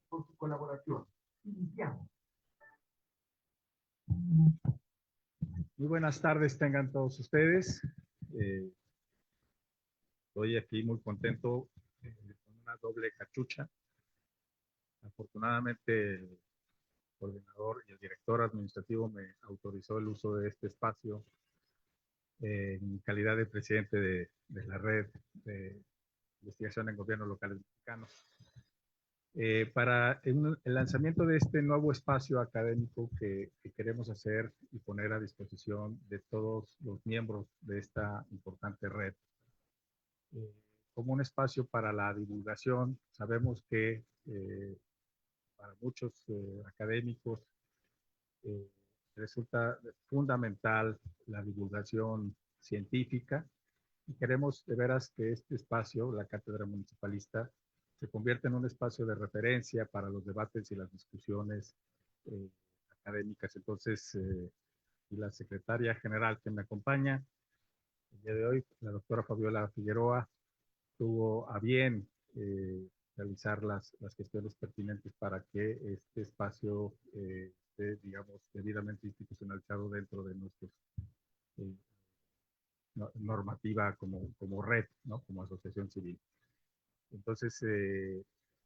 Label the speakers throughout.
Speaker 1: Con su colaboración. Iniciamos. Muy buenas tardes tengan todos ustedes. Estoy aquí muy contento con una doble cachucha. Afortunadamente el coordinador y el director administrativo me autorizó el uso de este espacio en calidad de presidente de la red de investigación en gobiernos locales mexicanos. Para el lanzamiento de este nuevo espacio académico que queremos hacer y poner a disposición de todos los miembros de esta importante red, como un espacio para la divulgación. Sabemos que para muchos académicos resulta fundamental la divulgación científica y queremos de veras que este espacio, la Cátedra Municipalista, se convierta en un espacio de referencia para los debates y las discusiones académicas. Entonces, y la secretaria general que me acompaña el día de hoy, la doctora Fabiola Figueroa, tuvo a bien realizar las gestiones pertinentes para que este espacio esté, digamos, debidamente institucionalizado dentro de nuestros normativa como red, ¿no? Como asociación civil. Entonces,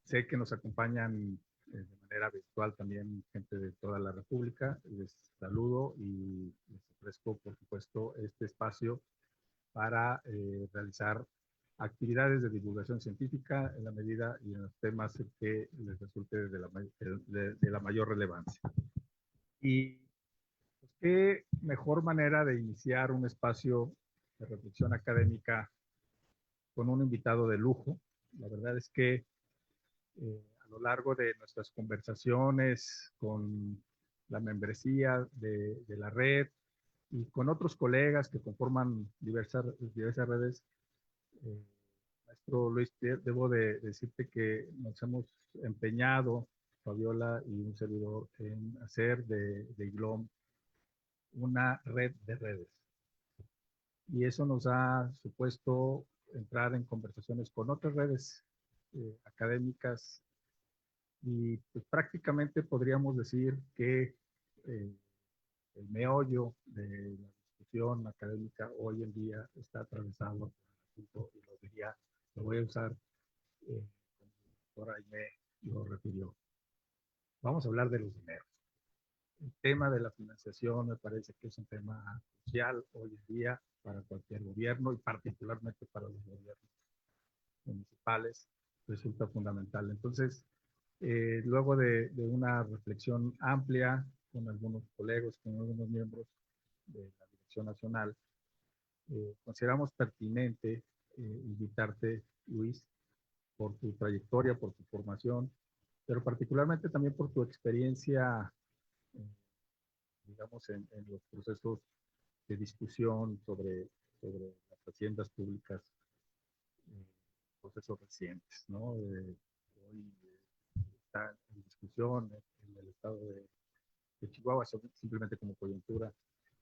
Speaker 1: sé que nos acompañan de manera virtual también gente de toda la República. Les saludo y les ofrezco, por supuesto, este espacio para realizar actividades de divulgación científica en la medida y en los temas que les resulte de la mayor relevancia. Y pues, qué mejor manera de iniciar un espacio de reflexión académica con un invitado de lujo. La verdad es que a lo largo de nuestras conversaciones con la membresía de la red y con otros colegas que conforman diversas redes, maestro Luis, debo de decirte que nos hemos empeñado, Fabiola y un servidor, en hacer de IGLOM una red de redes. Y eso nos ha supuesto entrar en conversaciones con otras redes académicas y pues, prácticamente podríamos decir que el meollo de la discusión académica hoy en día está atravesado por el asunto, y lo diría, lo voy a usar como la doctora Aimé lo refirió. Vamos a hablar de los dineros. El tema de la financiación me parece que es un tema crucial hoy en día para cualquier gobierno y particularmente para los gobiernos municipales, resulta fundamental. Entonces, luego de una reflexión amplia con algunos colegas, con algunos miembros de la Dirección Nacional, consideramos pertinente invitarte, Luis, por tu trayectoria, por tu formación, pero particularmente también por tu experiencia, digamos, en los procesos de discusión sobre las haciendas públicas, procesos recientes, ¿no? Hoy está en discusión en el estado de Chihuahua, simplemente como coyuntura,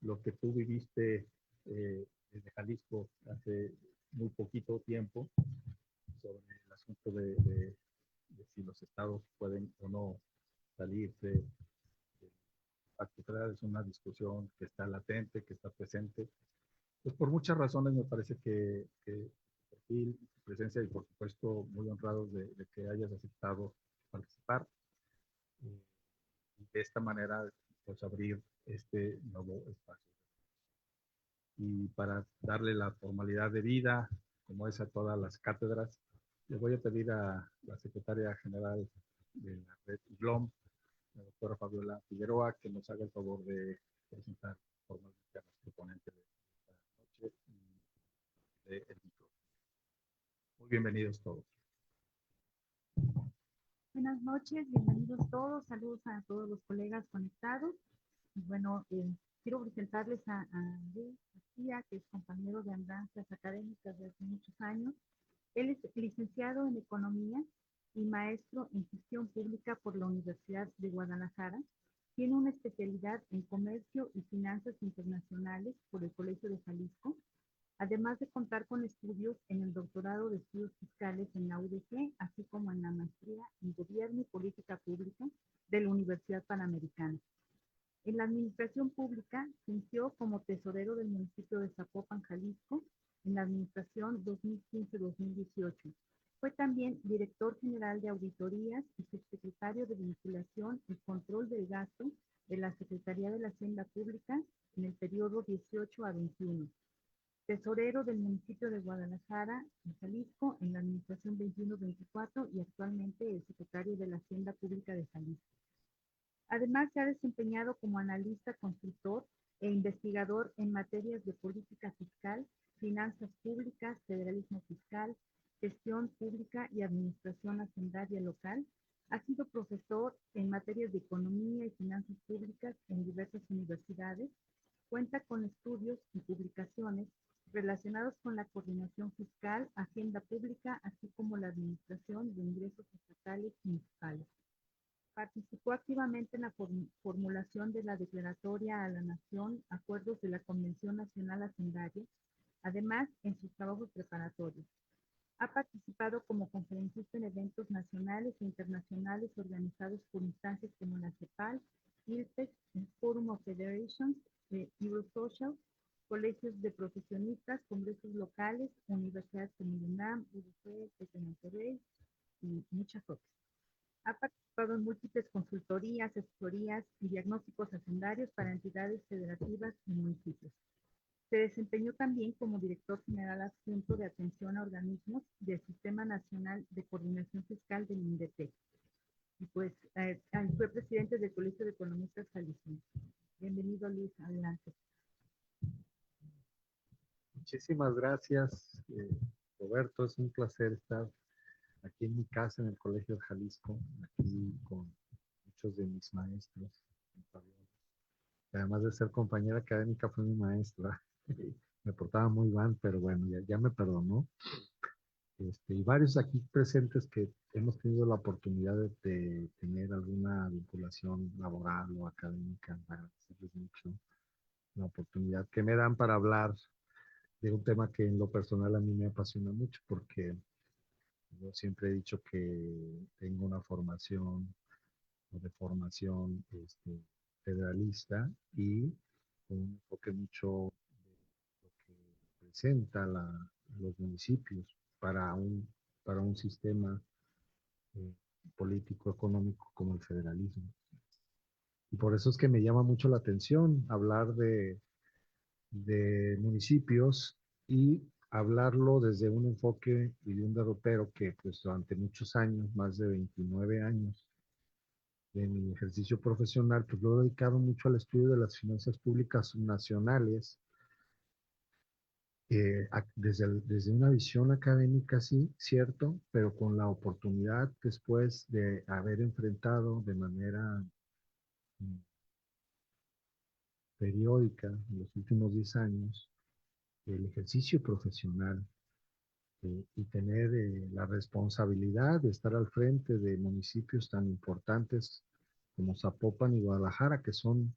Speaker 1: lo que tú viviste desde Jalisco hace muy poquito tiempo sobre el asunto de si los estados pueden o no salir de Pacto Federal. Es una discusión que está latente, que está presente. Pues por muchas razones me parece que tu perfil, tu presencia y por supuesto muy honrados de que hayas aceptado participar y de esta manera pues abrir este nuevo espacio. Y para darle la formalidad de vida, como es a todas las cátedras, le voy a pedir a la secretaria general de la red IGLOM, la doctora Fabiola Figueroa, que nos haga el favor de presentar formalmente a nuestro ponente de esta noche y de el micrófono. Muy bienvenidos todos.
Speaker 2: Buenas noches, bienvenidos todos, saludos a todos los colegas conectados. Y bueno, quiero presentarles a Andrés García, que es compañero de andanzas académicas de hace muchos años. Él es licenciado en Economía y maestro en Gestión Pública por la Universidad de Guadalajara. Tiene una especialidad en Comercio y Finanzas Internacionales por el Colegio de Jalisco. además de contar con estudios en el doctorado de estudios fiscales en la UDG, así como en la maestría en Gobierno y Política Pública de la Universidad Panamericana. En la administración pública fungió como tesorero del municipio de Zapopan, Jalisco, en la administración 2015-2018. Fue también director general de auditorías y subsecretario de vinculación y control del gasto de la Secretaría de la Hacienda Pública en el periodo 18 a 21. Tesorero del municipio de Guadalajara, en Jalisco, en la administración 21-24 y actualmente el secretario de la Hacienda Pública de Jalisco. Además, se ha desempeñado como analista, consultor e investigador en materias de política fiscal, finanzas públicas, federalismo fiscal, gestión pública y administración hacendaria local. Ha sido profesor en materias de economía y finanzas públicas en diversas universidades. Cuenta con estudios y publicaciones relacionados con la coordinación fiscal, hacienda pública, así como la administración de ingresos estatales y municipales. Participó activamente en la formulación de la Declaratoria a la Nación, acuerdos de la Convención Nacional Hacendaria, además en sus trabajos preparatorios. Ha participado como conferencista en eventos nacionales e internacionales organizados por instancias como la CEPAL, ILPEX, el Forum of Federations, Eurosocial, colegios de profesionistas, congresos locales, universidades como UNAM, UDG, TEC de Monterrey y muchas otras. Ha participado en múltiples consultorías, asesorías y diagnósticos hacendarios para entidades federativas y municipios. Se desempeñó también como director general adjunto de atención a organismos del Sistema Nacional de Coordinación Fiscal del INDETEC. Y pues fue presidente del Colegio de Economistas Jalisco. Bienvenido, Luis, adelante.
Speaker 1: Muchísimas gracias, Roberto. Es un placer estar aquí en mi casa, en el Colegio de Jalisco, aquí con muchos de mis maestros. Además de ser compañera académica, fue mi maestra. Me portaba muy mal, pero bueno, ya me perdonó. Y varios aquí presentes que hemos tenido la oportunidad de tener alguna vinculación laboral o académica, agradecerles mucho la oportunidad que me dan para hablar de un tema que en lo personal a mí me apasiona mucho, porque yo siempre he dicho que tengo una formación de formación federalista y un enfoque mucho de lo que presenta los municipios para para un sistema eh, político económico como el federalismo. Y por eso es que me llama mucho la atención hablar de municipios y hablarlo desde un enfoque y de un derrotero que pues durante muchos años, más de 29 años de mi ejercicio profesional, pues lo he dedicado mucho al estudio de las finanzas públicas nacionales, desde una visión académica, sí, cierto, pero con la oportunidad después de haber enfrentado de manera periódica en los últimos 10 años el ejercicio profesional y tener la responsabilidad de estar al frente de municipios tan importantes como Zapopan y Guadalajara, que son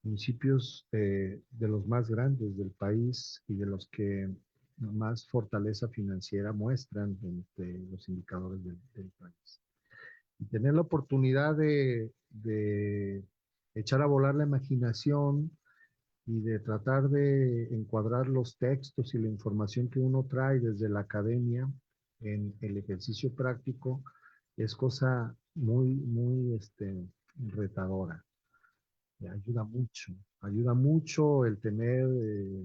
Speaker 1: municipios de los más grandes del país y de los que más fortaleza financiera muestran entre los indicadores del país. Y tener la oportunidad de echar a volar la imaginación y de tratar de encuadrar los textos y la información que uno trae desde la academia en el ejercicio práctico es cosa muy retadora. Ayuda mucho el tener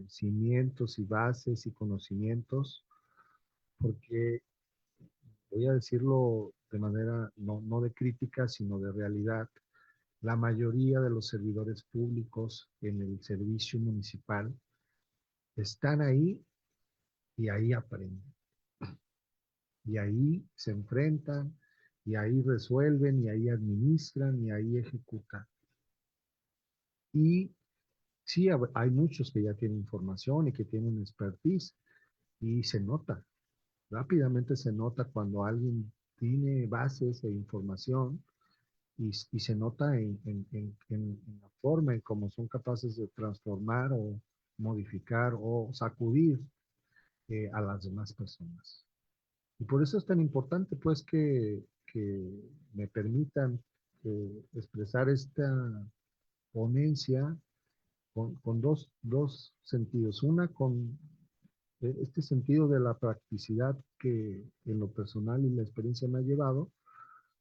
Speaker 1: cimientos y bases y conocimientos, porque voy a decirlo de manera no de crítica, sino de realidad. La mayoría de los servidores públicos en el servicio municipal están ahí y ahí aprenden. Y ahí se enfrentan, y ahí resuelven, y ahí administran, y ahí ejecutan. Y sí, hay muchos que ya tienen información y que tienen expertise, y se nota, rápidamente se nota cuando alguien tiene bases de información y se nota en la forma en cómo son capaces de transformar
Speaker 3: modificar o sacudir a las demás personas. Y por eso es tan importante, pues, que me permitan expresar esta ponencia con dos sentidos. Una, con este sentido de la practicidad que en lo personal y la experiencia me ha llevado,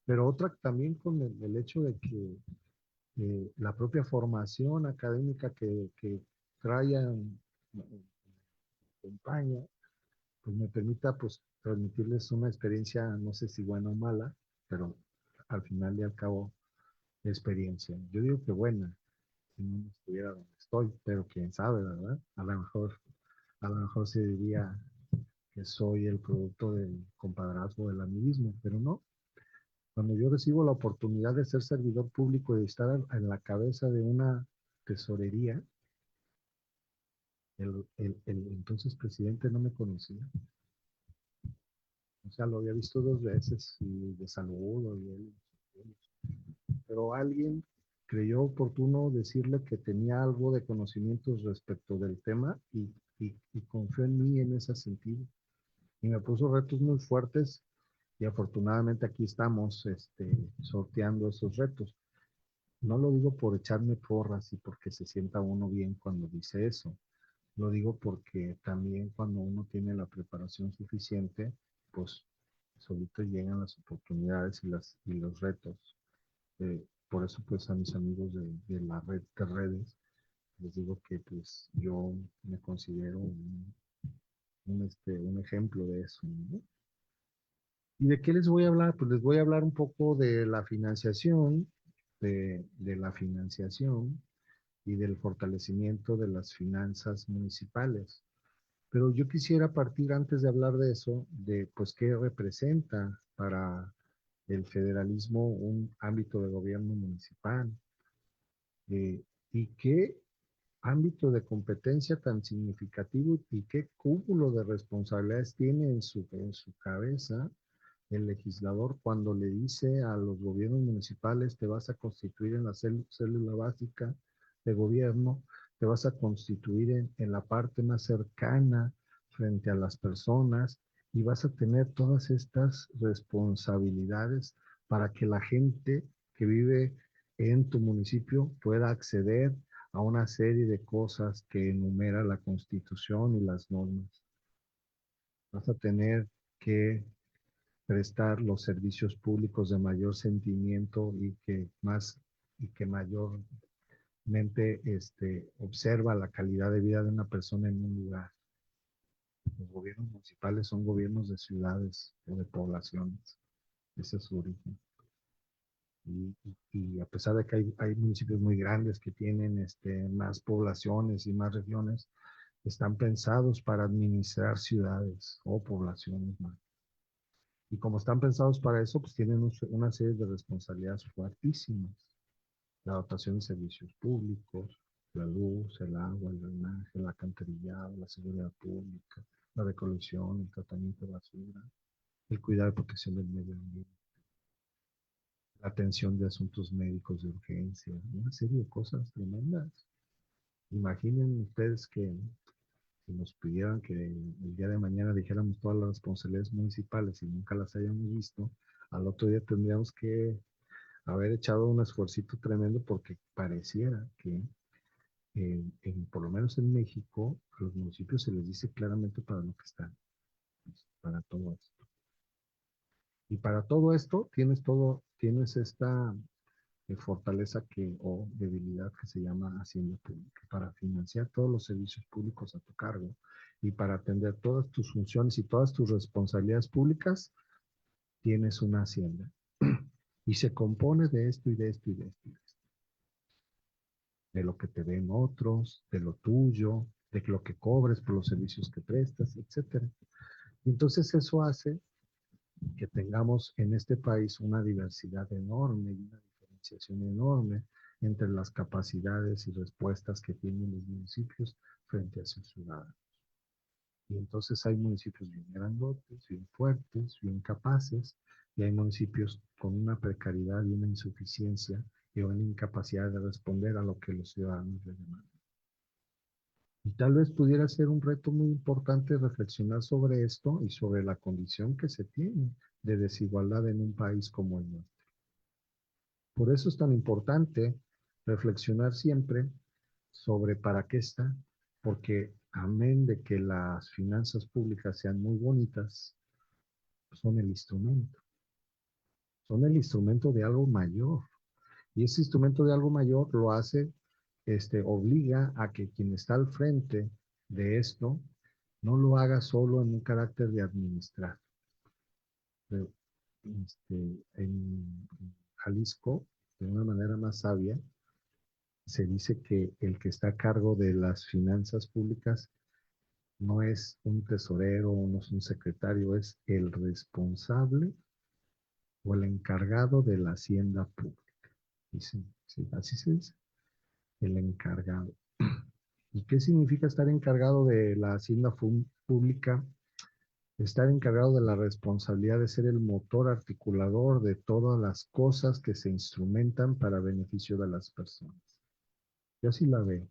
Speaker 3: pero otra también con el hecho de que la propia formación académica que traen, acompaña, pues me permita pues transmitirles una experiencia, no sé si buena o mala, pero al final y al cabo, experiencia. Yo digo que buena, si no estuviera donde estoy, pero quién sabe, ¿verdad? A lo mejor se diría que soy el producto del compadrazgo del amiguismo, pero no. Cuando yo recibo la oportunidad de ser servidor público y de estar en la cabeza de una tesorería, el entonces presidente no me conocía. O sea, lo había visto 2 veces y de saludo y él, pero alguien creyó oportuno decirle que tenía algo de conocimientos respecto del tema y confió en mí en ese sentido. Y me puso retos muy fuertes y afortunadamente aquí estamos sorteando esos retos. No lo digo por echarme porras y porque se sienta uno bien cuando dice eso. Lo digo porque también cuando uno tiene la preparación suficiente, pues solito llegan las oportunidades y los retos. Por eso, pues a mis amigos de la red de redes, les digo que pues yo me considero un ejemplo de eso, ¿no? ¿Y de qué les voy a hablar? Pues les voy a hablar un poco de la financiación, de la financiación y del fortalecimiento de las finanzas municipales. Pero yo quisiera partir antes de hablar de eso, de pues qué representa para el federalismo un ámbito de gobierno municipal y qué ámbito de competencia tan significativo y qué cúmulo de responsabilidades tiene en su cabeza el legislador cuando le dice a los gobiernos municipales te vas a constituir en la célula básica de gobierno, te vas a constituir en la parte más cercana frente a las personas y vas a tener todas estas responsabilidades para que la gente que vive en tu municipio pueda acceder a una serie de cosas que enumera la Constitución y las normas. Vas a tener que prestar los servicios públicos de mayor sentimiento y que mayormente observa la calidad de vida de una persona en un lugar. Los gobiernos municipales son gobiernos de ciudades o de poblaciones. Ese es su origen. Y a pesar de que hay municipios muy grandes que tienen más poblaciones y más regiones, están pensados para administrar ciudades o poblaciones más. Y como están pensados para eso, pues tienen una serie de responsabilidades fuertísimas. La dotación de servicios públicos, la luz, el agua, el drenaje, el alcantarillado, la seguridad pública, la recolección, el tratamiento de basura, el cuidado y protección del medio ambiente, la atención de asuntos médicos de urgencia, una serie de cosas tremendas. Imaginen ustedes que si nos pidieran que el día de mañana dijéramos todas las responsabilidades municipales y nunca las hayamos visto, al otro día tendríamos que haber echado un esfuercito tremendo porque pareciera que por lo menos en México a los municipios se les dice claramente para lo que están, para todo esto. Y para todo esto tienes esta fortaleza o debilidad que se llama Hacienda Pública, para financiar todos los servicios públicos a tu cargo y para atender todas tus funciones y todas tus responsabilidades públicas, tienes una Hacienda. Y se compone de esto y de esto y de esto y de esto. De lo que te den otros, de lo tuyo, de lo que cobres por los servicios que prestas, etcétera. Y entonces eso hace que tengamos en este país una diversidad enorme y una diferenciación enorme entre las capacidades y respuestas que tienen los municipios frente a sus ciudadanos. Y entonces hay municipios bien grandotes, bien fuertes, bien capaces, y hay municipios con una precariedad y una insuficiencia y una incapacidad de responder a lo que los ciudadanos les demandan. Y tal vez pudiera ser un reto muy importante reflexionar sobre esto y sobre la condición que se tiene de desigualdad en un país como el nuestro. Por eso es tan importante reflexionar siempre sobre para qué está, porque amén de que las finanzas públicas sean muy bonitas, son el instrumento de algo mayor. Y ese instrumento de algo mayor lo hace, obliga a que quien está al frente de esto no lo haga solo en un carácter de administrar. Pero, en Jalisco, de una manera más sabia, se dice que el que está a cargo de las finanzas públicas no es un tesorero o no es un secretario, es el responsable o el encargado de la hacienda pública. Dice, sí, así se dice, el encargado. ¿Y qué significa estar encargado de la hacienda pública? Estar encargado de la responsabilidad de ser el motor articulador de todas las cosas que se instrumentan para beneficio de las personas. Yo así la veo.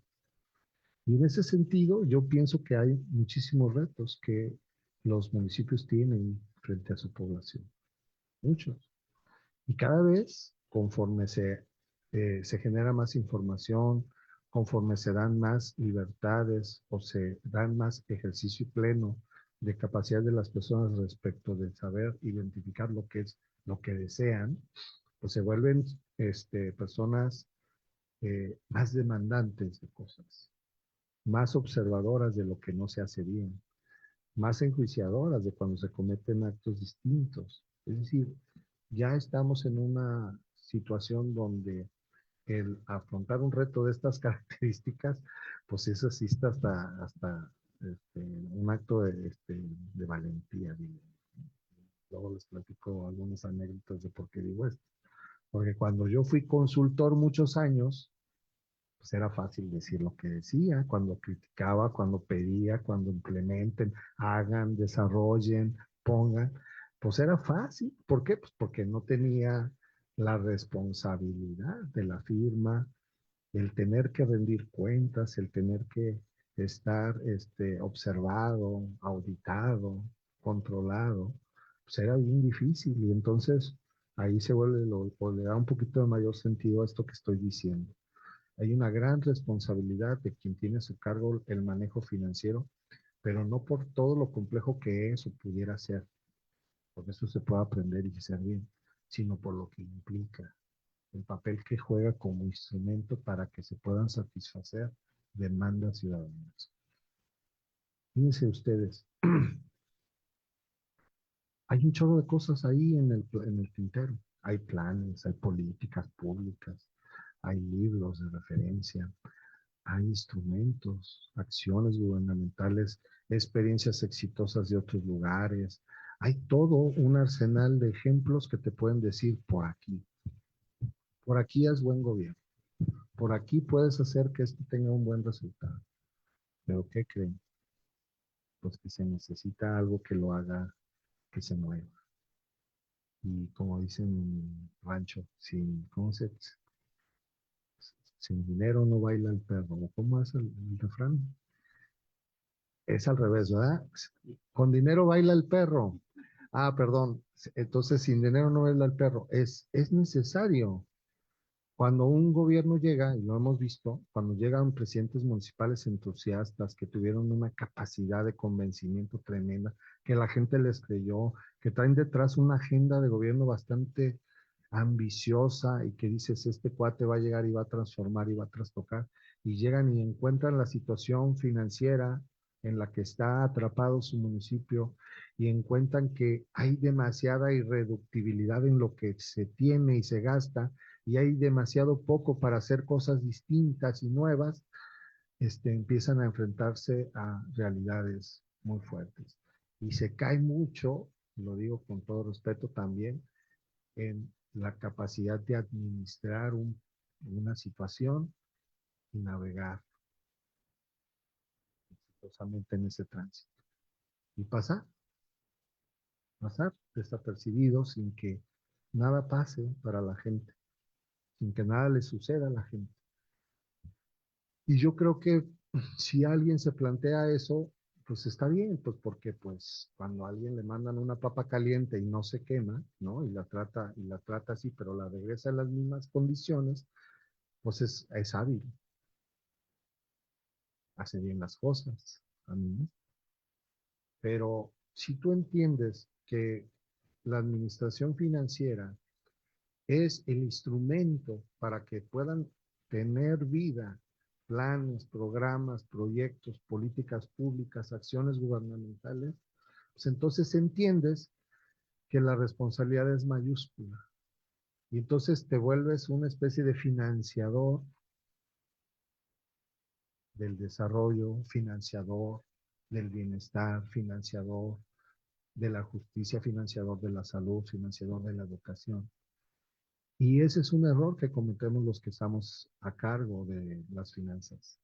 Speaker 3: Y en ese sentido, yo pienso que hay muchísimos retos que los municipios tienen frente a su población. Muchos. Y cada vez, conforme se genera más información, conforme se dan más libertades o se dan más ejercicio pleno de capacidad de las personas respecto de saber identificar lo que es lo que desean, pues se vuelven personas más demandantes de cosas, más observadoras de lo que no se hace bien, más enjuiciadoras de cuando se cometen actos distintos. Es decir, ya estamos en una situación donde el afrontar un reto de estas características, pues eso sí está hasta un acto de valentía, digo. Luego les platico algunas anécdotas de por qué digo esto. Porque cuando yo fui consultor muchos años, pues era fácil decir lo que decía, cuando criticaba, cuando pedía, cuando implementen, hagan, desarrollen, pongan, pues era fácil. ¿Por qué? Pues porque no tenía la responsabilidad de la firma, el tener que rendir cuentas, el tener que estar observado, auditado, controlado, pues era bien difícil y entonces ahí se vuelve, o le da un poquito de mayor sentido a esto que estoy diciendo. Hay una gran responsabilidad de quien tiene a su cargo el manejo financiero, pero no por todo lo complejo que es o pudiera ser, porque eso se puede aprender y hacer bien, sino por lo que implica, el papel que juega como instrumento para que se puedan satisfacer demandas ciudadanas. Fíjense ustedes, hay un chorro de cosas ahí en el tintero. Hay planes, hay políticas públicas, hay libros de referencia, hay instrumentos, acciones gubernamentales, experiencias exitosas de otros lugares. Hay todo un arsenal de ejemplos que te pueden decir por aquí es buen gobierno, por aquí puedes hacer que esto tenga un buen resultado. Pero ¿qué creen? Pues que se necesita algo que lo haga, que se mueva. Y como dicen en rancho, sin dinero no baila el perro. ¿Cómo es el refrán? Es al revés, ¿verdad? Con dinero baila el perro. Ah, perdón. Entonces, sin dinero no baila el perro. Es necesario. Cuando un gobierno llega, y lo hemos visto, cuando llegan presidentes municipales entusiastas que tuvieron una capacidad de convencimiento tremenda, que la gente les creyó, que traen detrás una agenda de gobierno bastante ambiciosa y que dices, este cuate va a llegar y va a transformar y va a trastocar, y llegan y encuentran la situación financiera en la que está atrapado su municipio y encuentran que hay demasiada irreductibilidad en lo que se tiene y se gasta y hay demasiado poco para hacer cosas distintas y nuevas, empiezan a enfrentarse a realidades muy fuertes. Y se cae mucho, lo digo con todo respeto también, en la capacidad de administrar una situación y navegar exitosamente en ese tránsito. Y pasar desapercibido sin que nada pase para la gente, sin que nada le suceda a la gente. Y yo creo que si alguien se plantea eso, pues está bien, pues porque pues cuando a alguien le mandan una papa caliente y no se quema, ¿no? Y la trata así, pero la regresa en las mismas condiciones, pues es hábil, hace bien las cosas. A mí. Pero si tú entiendes que la administración financiera es el instrumento para que puedan tener vida planes, programas, proyectos, políticas públicas, acciones gubernamentales, pues entonces entiendes que la responsabilidad es mayúscula. Y entonces te vuelves una especie de financiador del desarrollo, financiador del bienestar, financiador de la justicia, financiador de la salud, financiador de la educación. Y ese es un error que cometemos los que estamos a cargo de las finanzas,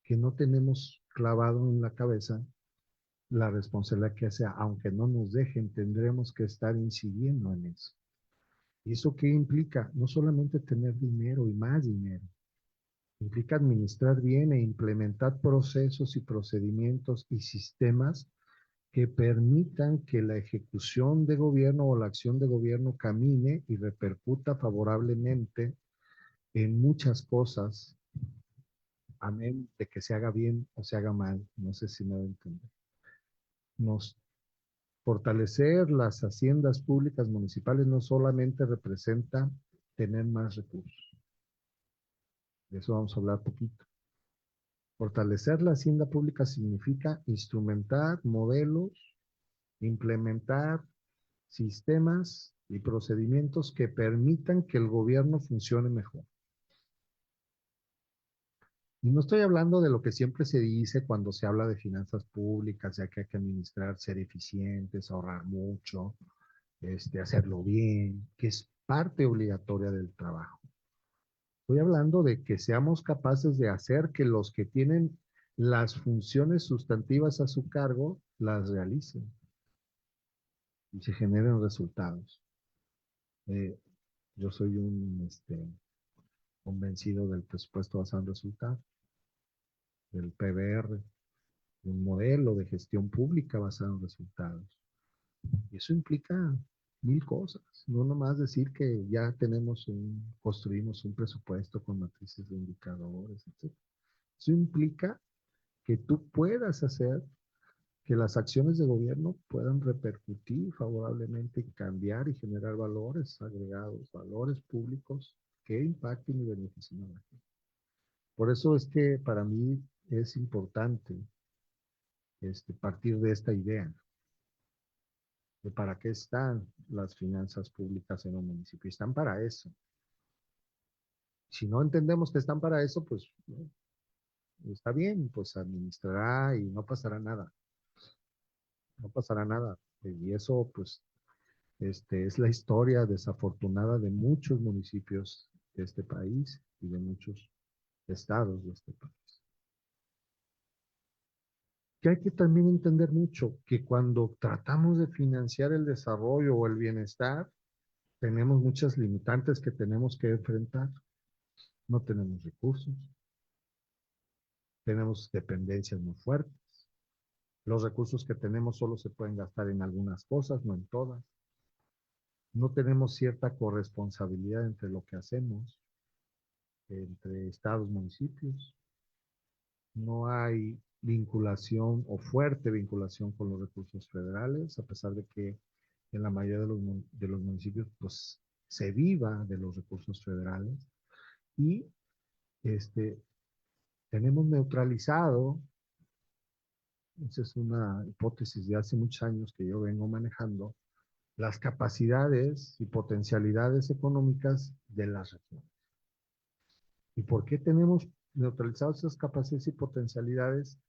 Speaker 3: que no tenemos clavado en la cabeza la responsabilidad que sea, aunque no nos dejen, tendremos que estar incidiendo en eso. ¿Y eso qué implica? No solamente tener dinero y más dinero, implica administrar bien e implementar procesos y procedimientos y sistemas que permitan que la ejecución de gobierno o la acción de gobierno camine y repercuta favorablemente en muchas cosas, amén de que se haga bien o se haga mal. No sé si me voy a entender. Nos Fortalecer las haciendas públicas municipales no solamente representa tener más recursos. De eso vamos a hablar poquito. Fortalecer la hacienda pública significa instrumentar modelos, implementar sistemas y procedimientos que permitan que el gobierno funcione mejor. Y no estoy hablando de lo que siempre se dice cuando se habla de finanzas públicas, ya que hay que administrar, ser eficientes, ahorrar mucho, hacerlo bien, que es parte obligatoria del trabajo. Estoy hablando de que seamos capaces de hacer que los que tienen las funciones sustantivas a su cargo las realicen y se generen resultados. Eh, yo soy un convencido del presupuesto basado en resultados, del PBR, de un modelo de gestión pública basado en resultados. Y eso implica mil cosas, no nomás decir que ya construimos un presupuesto con matrices de indicadores, etc. Eso implica que tú puedas hacer que las acciones de gobierno puedan repercutir favorablemente y cambiar y generar valores agregados, valores públicos que impacten y beneficien a la gente. Por eso es que para mí es importante partir de esta idea de para qué están las finanzas públicas en un municipio. Están para eso. Si no entendemos que están para eso, pues ¿no? Está bien, pues administrará y no pasará nada. No pasará nada. Y eso, pues, es la historia desafortunada de muchos municipios de este país y de muchos estados de este país. Que hay que también entender mucho que cuando tratamos de financiar el desarrollo o el bienestar, tenemos muchas limitantes que tenemos que enfrentar. No tenemos recursos, tenemos dependencias muy fuertes. Los recursos que tenemos solo se pueden gastar en algunas cosas, no en todas. No tenemos cierta corresponsabilidad entre lo que hacemos, entre estados, municipios. No hay vinculación o fuerte vinculación con los recursos federales, a pesar de que en la mayoría de los municipios pues, se viva de los recursos federales. Y tenemos neutralizado, esa es una hipótesis de hace muchos años que yo vengo manejando, las capacidades y potencialidades económicas de las regiones. ¿Y por qué tenemos neutralizadas esas capacidades y potencialidades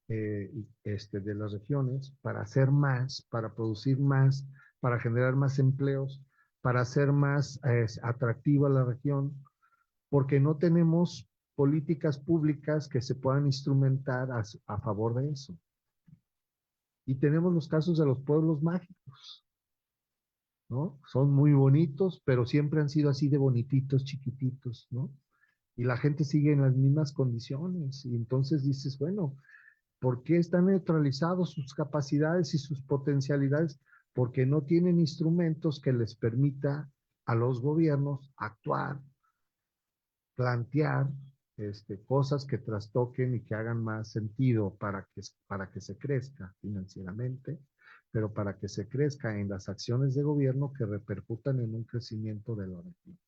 Speaker 3: de las regiones para hacer más, para producir más, para generar más empleos, para hacer más atractiva la región? Porque no tenemos políticas públicas que se puedan instrumentar a favor de eso. Y tenemos los casos de los pueblos mágicos, ¿no? Son muy bonitos, pero siempre han sido así de bonititos, chiquititos, ¿no? y la gente sigue en las mismas condiciones. Y entonces dices, bueno, ¿por qué están neutralizados sus capacidades y sus potencialidades? Porque no tienen instrumentos que les permita a los gobiernos actuar, plantear cosas que trastoquen y que hagan más sentido para que se crezca financieramente, pero para que se crezca en las acciones de gobierno que repercutan en un crecimiento de la región.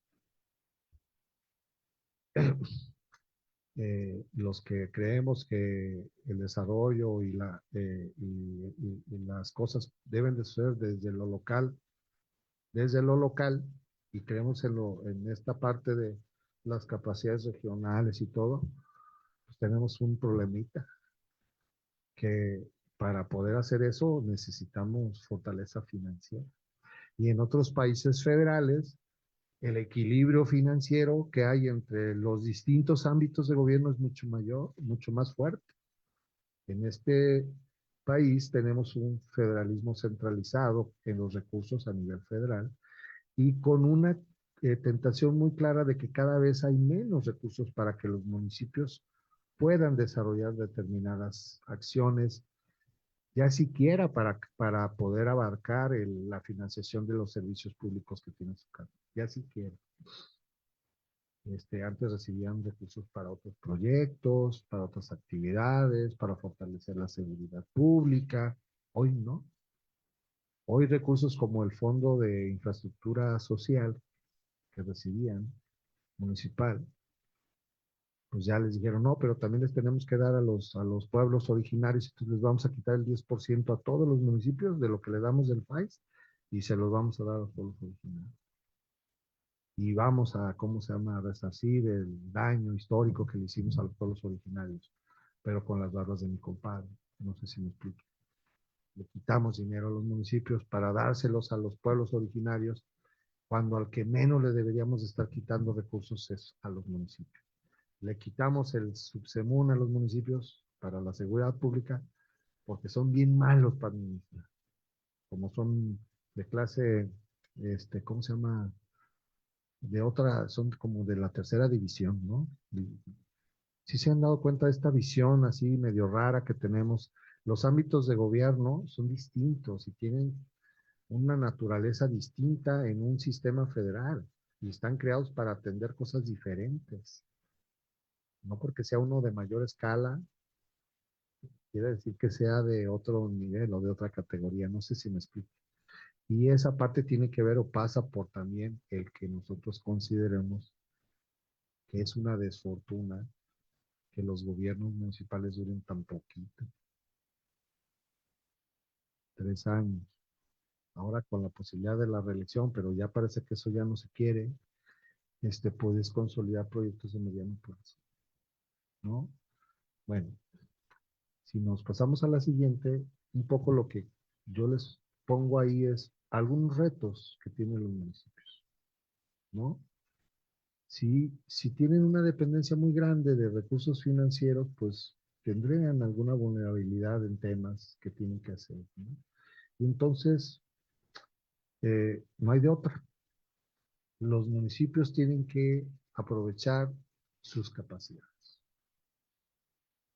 Speaker 3: Los que creemos que el desarrollo y las cosas deben de ser desde lo local, y creemos en esta parte de las capacidades regionales y todo, pues tenemos un problemita que para poder hacer eso necesitamos fortaleza financiera. Y en otros países federales, el equilibrio financiero que hay entre los distintos ámbitos de gobierno es mucho mayor, mucho más fuerte. En este país tenemos un federalismo centralizado en los recursos a nivel federal y con una tentación muy clara de que cada vez hay menos recursos para que los municipios puedan desarrollar determinadas acciones, ya siquiera para poder abarcar la financiación de los servicios públicos que tiene su casa, ya siquiera. Antes recibían recursos para otros proyectos, para otras actividades, para fortalecer la seguridad pública. Hoy no. Hoy recursos como el Fondo de Infraestructura Social que recibían municipal, pues ya les dijeron, no, pero también les tenemos que dar a los pueblos originarios, entonces les vamos a quitar el 10% a todos los municipios de lo que le damos del país y se los vamos a dar a los pueblos originarios. Y vamos a, ¿cómo se llama?, a resarcir el daño histórico que le hicimos a los pueblos originarios, pero con las barras de mi compadre. No sé si me explico. Le quitamos dinero a los municipios para dárselos a los pueblos originarios, cuando al que menos le deberíamos estar quitando recursos es a los municipios. Le quitamos el subsemun a los municipios para la seguridad pública, porque son bien malos para administrar. Como son de clase, ¿cómo se llama?, de otra, son como de la tercera división, ¿no? Sí se han dado cuenta de esta visión así medio rara que tenemos. Los ámbitos de gobierno son distintos y tienen una naturaleza distinta en un sistema federal y están creados para atender cosas diferentes. No porque sea uno de mayor escala, quiere decir que sea de otro nivel o de otra categoría. No sé si me explico. Y esa parte tiene que ver o pasa por también el que nosotros consideremos que es una desfortuna que los gobiernos municipales duren tan poquito, 3 años. Ahora con la posibilidad de la reelección, pero ya parece que eso ya no se quiere, puedes consolidar proyectos de mediano plazo, ¿no? Bueno, si nos pasamos a la siguiente, un poco lo que yo les pongo ahí es algunos retos que tienen los municipios, ¿no? Si tienen una dependencia muy grande de recursos financieros, pues tendrían alguna vulnerabilidad en temas que tienen que hacer, ¿no? Y entonces, no hay de otra. Los municipios tienen que aprovechar sus capacidades.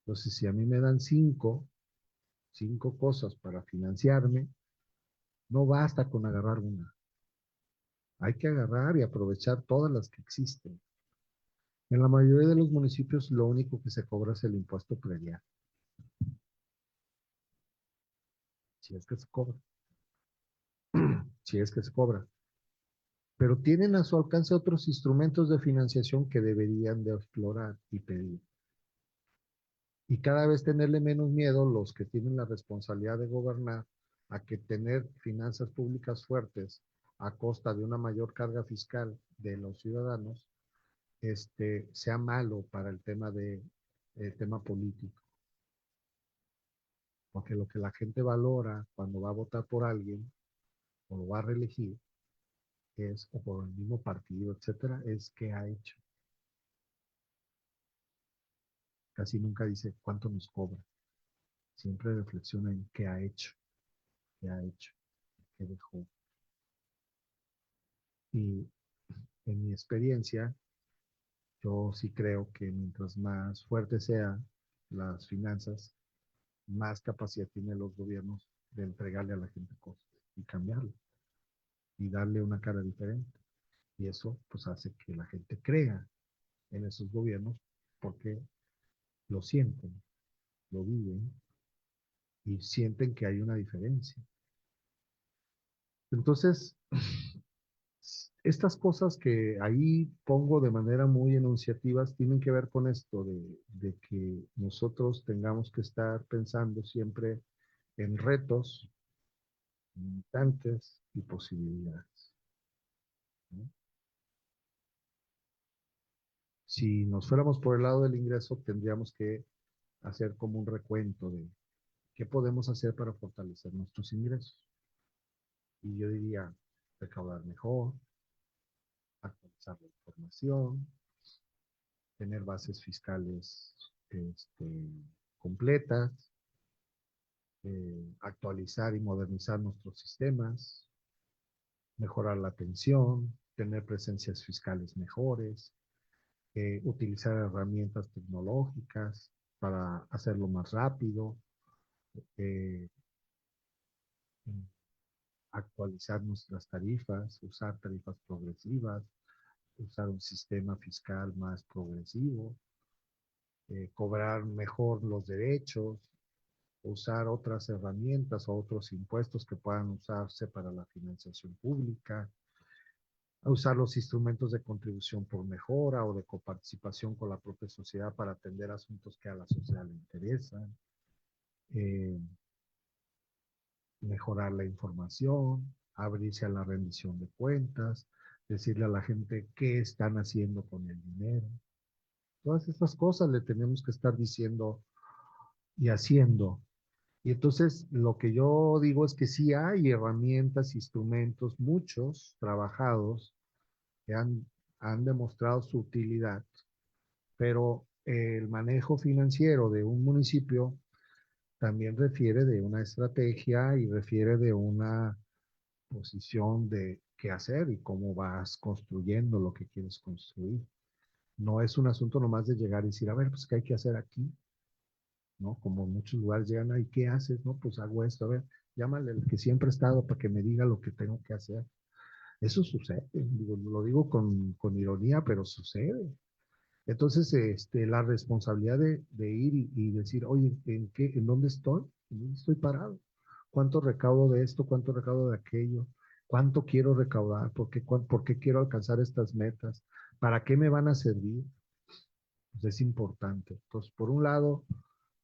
Speaker 3: Entonces, si a mí me dan cinco cosas para financiarme, no basta con agarrar una. Hay que agarrar y aprovechar todas las que existen. En la mayoría de los municipios, lo único que se cobra es el impuesto predial. Si es que se cobra. Si es que se cobra. Pero tienen a su alcance otros instrumentos de financiación que deberían de explorar y pedir. Y cada vez tenerle menos miedo los que tienen la responsabilidad de gobernar a que tener finanzas públicas fuertes a costa de una mayor carga fiscal de los ciudadanos, sea malo para el tema político. Porque lo que la gente valora cuando va a votar por alguien o lo va a reelegir o por el mismo partido, etcétera, es qué ha hecho. Casi nunca dice cuánto nos cobra. Siempre reflexiona en qué ha hecho, qué dejó. Y en mi experiencia, Yo sí creo que mientras más fuertes sean las finanzas, más capacidad tienen los gobiernos de entregarle a la gente cosas y cambiarlo y darle una cara diferente. Y eso pues hace que la gente crea en esos gobiernos porque lo sienten, lo viven y sienten que hay una diferencia. Entonces, estas cosas que ahí pongo de manera muy enunciativas tienen que ver con esto de que nosotros tengamos que estar pensando siempre en retos, limitantes y posibilidades, ¿no? Si nos fuéramos por el lado del ingreso, tendríamos que hacer como un recuento de qué podemos hacer para fortalecer nuestros ingresos. Y yo diría, recaudar mejor, actualizar la información, tener bases fiscales completas, actualizar y modernizar nuestros sistemas, mejorar la atención, tener presencias fiscales mejores, utilizar herramientas tecnológicas para hacerlo más rápido, eh, actualizar nuestras tarifas, usar tarifas progresivas, usar un sistema fiscal más progresivo, cobrar mejor los derechos, usar otras herramientas o otros impuestos que puedan usarse para la financiación pública, a usar los instrumentos de contribución por mejora o de coparticipación con la propia sociedad para atender asuntos que a la sociedad le interesan, eh, mejorar la información, abrirse a la rendición de cuentas, decirle a la gente qué están haciendo con el dinero. Todas estas cosas le tenemos que estar diciendo y haciendo. Y entonces lo que yo digo es que sí hay herramientas, instrumentos, muchos trabajados que han demostrado su utilidad, pero el manejo financiero de un municipio también refiere de una estrategia y refiere de una posición de qué hacer y cómo vas construyendo lo que quieres construir. No es un asunto nomás de llegar y decir, a ver, pues, ¿qué hay que hacer aquí? ¿No? Como en muchos lugares llegan ahí, ¿qué haces? No, pues hago esto, a ver, llámale al que siempre ha estado para que me diga lo que tengo que hacer. Eso sucede, digo, lo digo con ironía, pero sucede. Entonces, la responsabilidad de ir y decir, oye, ¿en dónde estoy? ¿En dónde estoy parado? ¿Cuánto recaudo de esto? ¿Cuánto recaudo de aquello? ¿Cuánto quiero recaudar? ¿Por qué quiero alcanzar estas metas? ¿Para qué me van a servir? Pues es importante. Entonces, por un lado,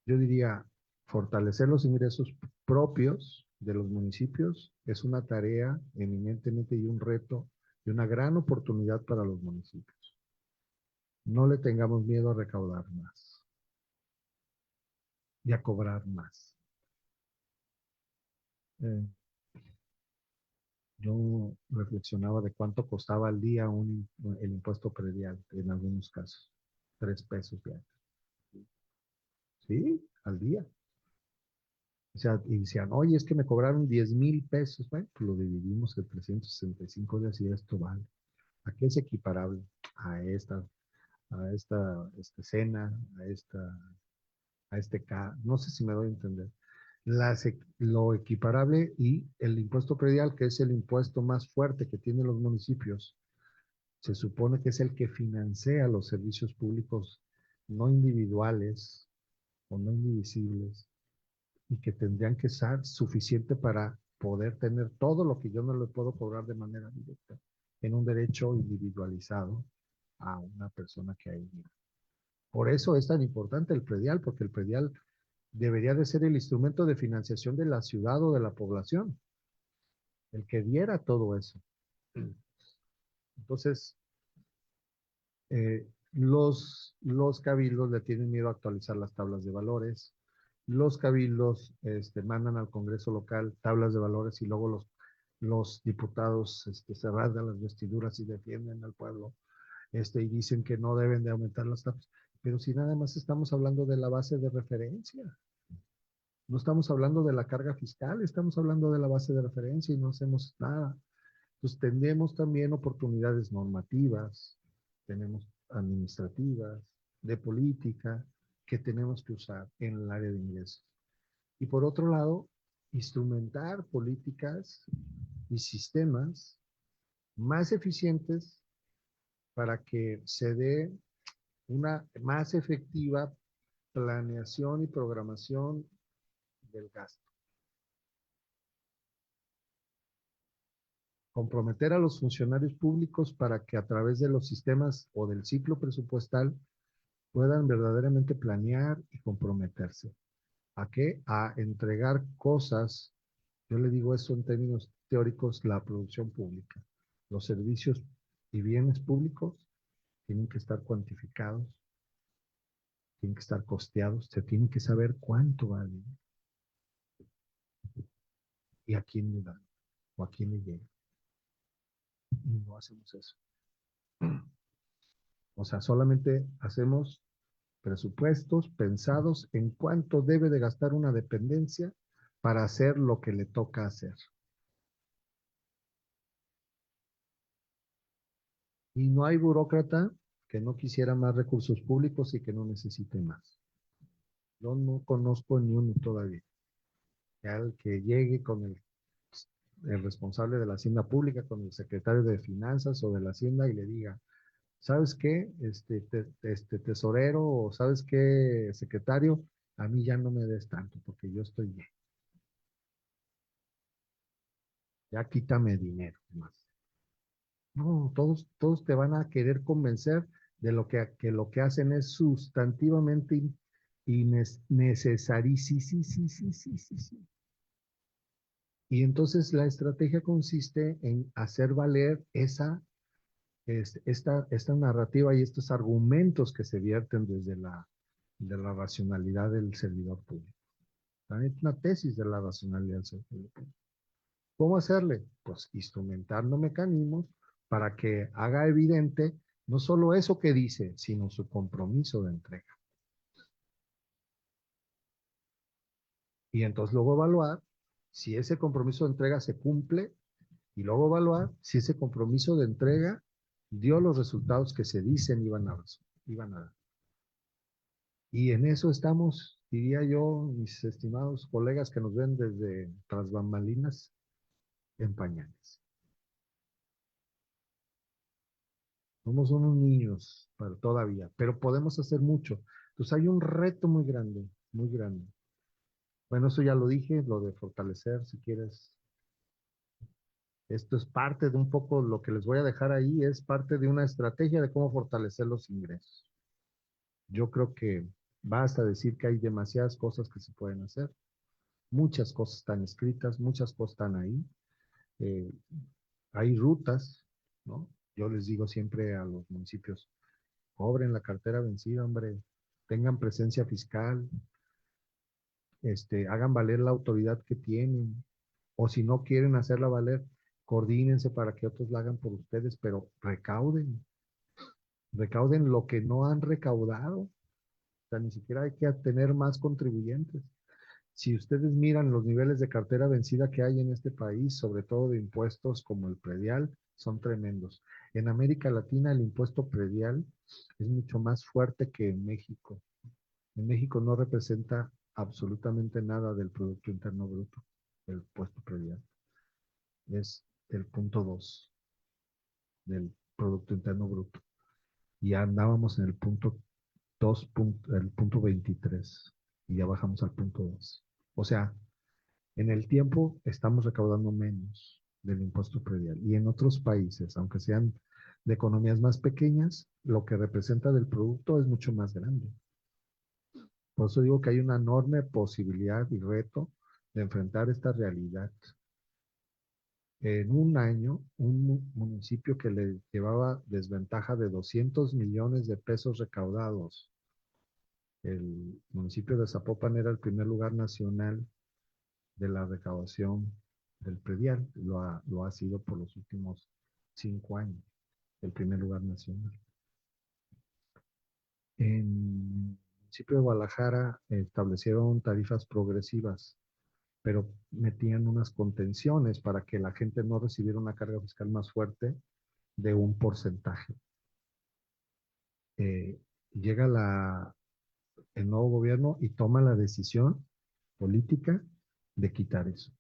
Speaker 3: yo diría, fortalecer los ingresos propios de los municipios es una tarea eminentemente y un reto y una gran oportunidad para los municipios. No le tengamos miedo a recaudar más y a cobrar más. Eh, yo reflexionaba de cuánto costaba al día el impuesto predial en algunos casos. 3 pesos ya. Sí, al día. O sea, y decían, oye, es que me cobraron 10,000 pesos. Bueno, pues lo dividimos en 365 días y esto vale. ¿A qué es equiparable? A esta cena, no sé si me doy a entender. Lo equiparable y el impuesto predial, que es el impuesto más fuerte que tienen los municipios, se supone que es el que financia los servicios públicos no individuales o no indivisibles y que tendrían que ser suficiente para poder tener todo lo que yo no le puedo cobrar de manera directa en un derecho individualizado a una persona que hay. Por eso es tan importante el predial, porque el predial debería de ser el instrumento de financiación de la ciudad o de la población, el que diera todo eso. Entonces, los cabildos le tienen miedo a actualizar las tablas de valores. Los cabildos mandan al Congreso local tablas de valores y luego los diputados se rasgan las vestiduras y defienden al pueblo y dicen que no deben de aumentar las tablas. Pero si nada más estamos hablando de la base de referencia, no estamos hablando de la carga fiscal, estamos hablando de la base de referencia y no hacemos nada. Entonces, tenemos también oportunidades normativas, tenemos administrativas, de política, que tenemos que usar en el área de ingresos. Y por otro lado, instrumentar políticas y sistemas más eficientes para que se dé una más efectiva planeación y programación del gasto. Comprometer a los funcionarios públicos para que a través de los sistemas o del ciclo presupuestal puedan verdaderamente planear y comprometerse. ¿A qué? A entregar cosas, yo le digo eso en términos teóricos, la producción pública. Los servicios y bienes públicos tienen que estar cuantificados, tienen que estar costeados, se tiene que saber cuánto vale y a quién le dan o a quién le llega. Y no hacemos eso. O sea, solamente hacemos presupuestos pensados en cuánto debe de gastar una dependencia para hacer lo que le toca hacer. Y no hay burócrata que no quisiera más recursos públicos y que no necesite más. Yo no conozco ni uno todavía. Ya el que llegue con el responsable de la hacienda pública, con el secretario de finanzas o de la hacienda y le diga, ¿sabes qué? Tesorero o ¿sabes qué? Secretario, a mí ya no me des tanto porque yo estoy bien. Ya quítame dinero más. No, todos te van a querer convencer de que lo que hacen es sustantivamente innecesarísimo. Y entonces la estrategia consiste en hacer valer esta narrativa y estos argumentos que se vierten desde de la racionalidad del servidor público. También es una tesis de la racionalidad del servidor público. ¿Cómo hacerle? Pues instrumentando mecanismos para que haga evidente no solo eso que dice, sino su compromiso de entrega. Y entonces luego evaluar si ese compromiso de entrega se cumple y luego evaluar si ese compromiso de entrega dio los resultados que se dicen iban a dar. Y en eso estamos, diría yo, mis estimados colegas que nos ven desde tras bambalinas, en pañales. Somos unos niños todavía, pero podemos hacer mucho. Entonces hay un reto muy grande, muy grande. Bueno, eso ya lo dije, lo de fortalecer, si quieres. Esto es parte de un poco lo que les voy a dejar ahí, es parte de una estrategia de cómo fortalecer los ingresos. Yo creo que basta decir que hay demasiadas cosas que se pueden hacer. Muchas cosas están escritas, muchas cosas están ahí. Eh, hay rutas, ¿no? Yo les digo siempre a los municipios, cobren la cartera vencida, hombre, tengan presencia fiscal, hagan valer la autoridad que tienen, o si no quieren hacerla valer, coordínense para que otros la hagan por ustedes, pero recauden lo que no han recaudado, o sea, ni siquiera hay que tener más contribuyentes. Si ustedes miran los niveles de cartera vencida que hay en este país, sobre todo de impuestos como el predial, son tremendos. En América Latina el impuesto predial es mucho más fuerte que en México. En México no representa absolutamente nada del Producto Interno Bruto, el impuesto predial. Es el punto 2 del Producto Interno Bruto. Y ya andábamos en el punto 2, el punto 23, y ya bajamos al punto 2. O sea, en el tiempo estamos recaudando menos del impuesto predial. Y en otros países, aunque sean de economías más pequeñas, lo que representa del producto es mucho más grande. Por eso digo que hay una enorme posibilidad y reto de enfrentar esta realidad. En un año, un municipio que le llevaba desventaja de 200 millones de pesos recaudados, el municipio de Zapopan era el primer lugar nacional de la recaudación del predial, lo ha sido por los últimos 5 años, el primer lugar nacional. En el municipio de Guadalajara establecieron tarifas progresivas, pero metían unas contenciones para que la gente no recibiera una carga fiscal más fuerte de un porcentaje. eh, llega el nuevo gobierno y toma la decisión política de quitar eso.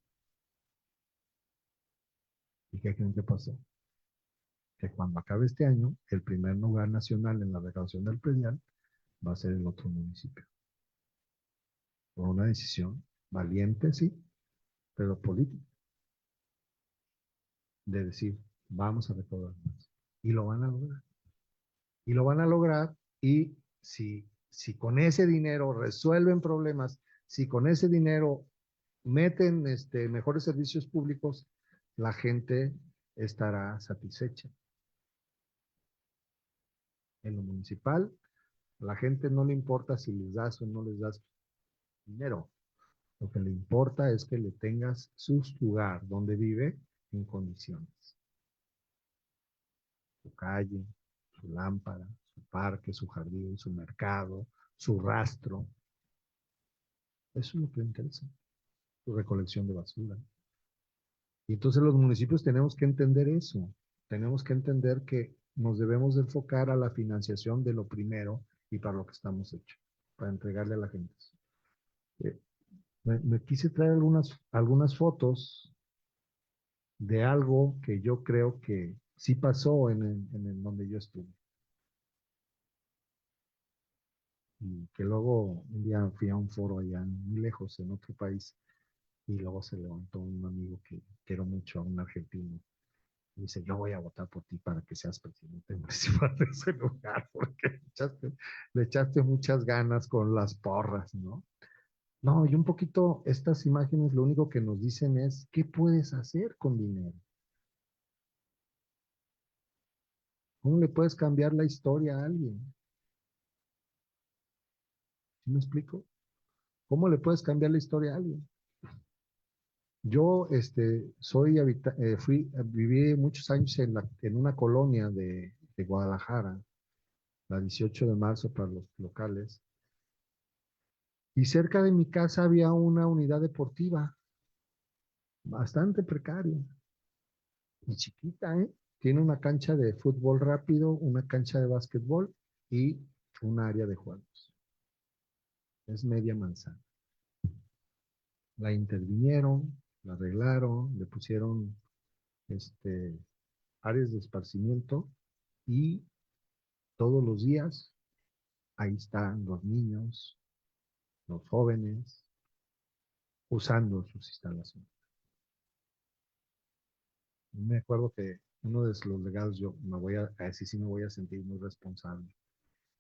Speaker 3: ¿Y qué creen que pasó? Que cuando acabe este año, el primer lugar nacional en la recaudación del predial va a ser el otro municipio. Por una decisión valiente, sí, pero política, de decir, vamos a recaudar más. Y lo van a lograr. Y lo van a lograr y si con ese dinero resuelven problemas, si con ese dinero meten mejores servicios públicos, la gente estará satisfecha. En lo municipal, a la gente no le importa si les das o no les das dinero. Lo que le importa es que le tengas su lugar donde vive en condiciones. Su calle, su lámpara, su parque, su jardín, su mercado, su rastro. Eso es lo que le interesa. Su recolección de basura. Y entonces los municipios tenemos que entender eso. Tenemos que entender que nos debemos de enfocar a la financiación de lo primero y para lo que estamos hechos, para entregarle a la gente. Eh, me quise traer algunas fotos de algo que yo creo que sí pasó en donde yo estuve. Y que luego un día fui a un foro allá muy lejos, en otro país, y luego se levantó un amigo que quiero mucho, un argentino. Y dice, yo voy a votar por ti para que seas presidente municipal de ese lugar, porque le echaste muchas ganas con las porras, ¿no? No, y un poquito estas imágenes lo único que nos dicen es, ¿qué puedes hacer con dinero? ¿Cómo le puedes cambiar la historia a alguien? ¿Sí me explico? ¿Cómo le puedes cambiar la historia a alguien? Yo viví muchos años en una colonia de Guadalajara, la 18 de marzo para los locales, y cerca de mi casa había una unidad deportiva bastante precaria y chiquita, ¿eh? Tiene una cancha de fútbol rápido, una cancha de básquetbol y un área de juegos. Es media manzana. La intervinieron, la arreglaron, le pusieron áreas de esparcimiento y todos los días ahí están los niños, los jóvenes, usando sus instalaciones. Me acuerdo que uno de los legados, a decir sí me voy a sentir muy responsable.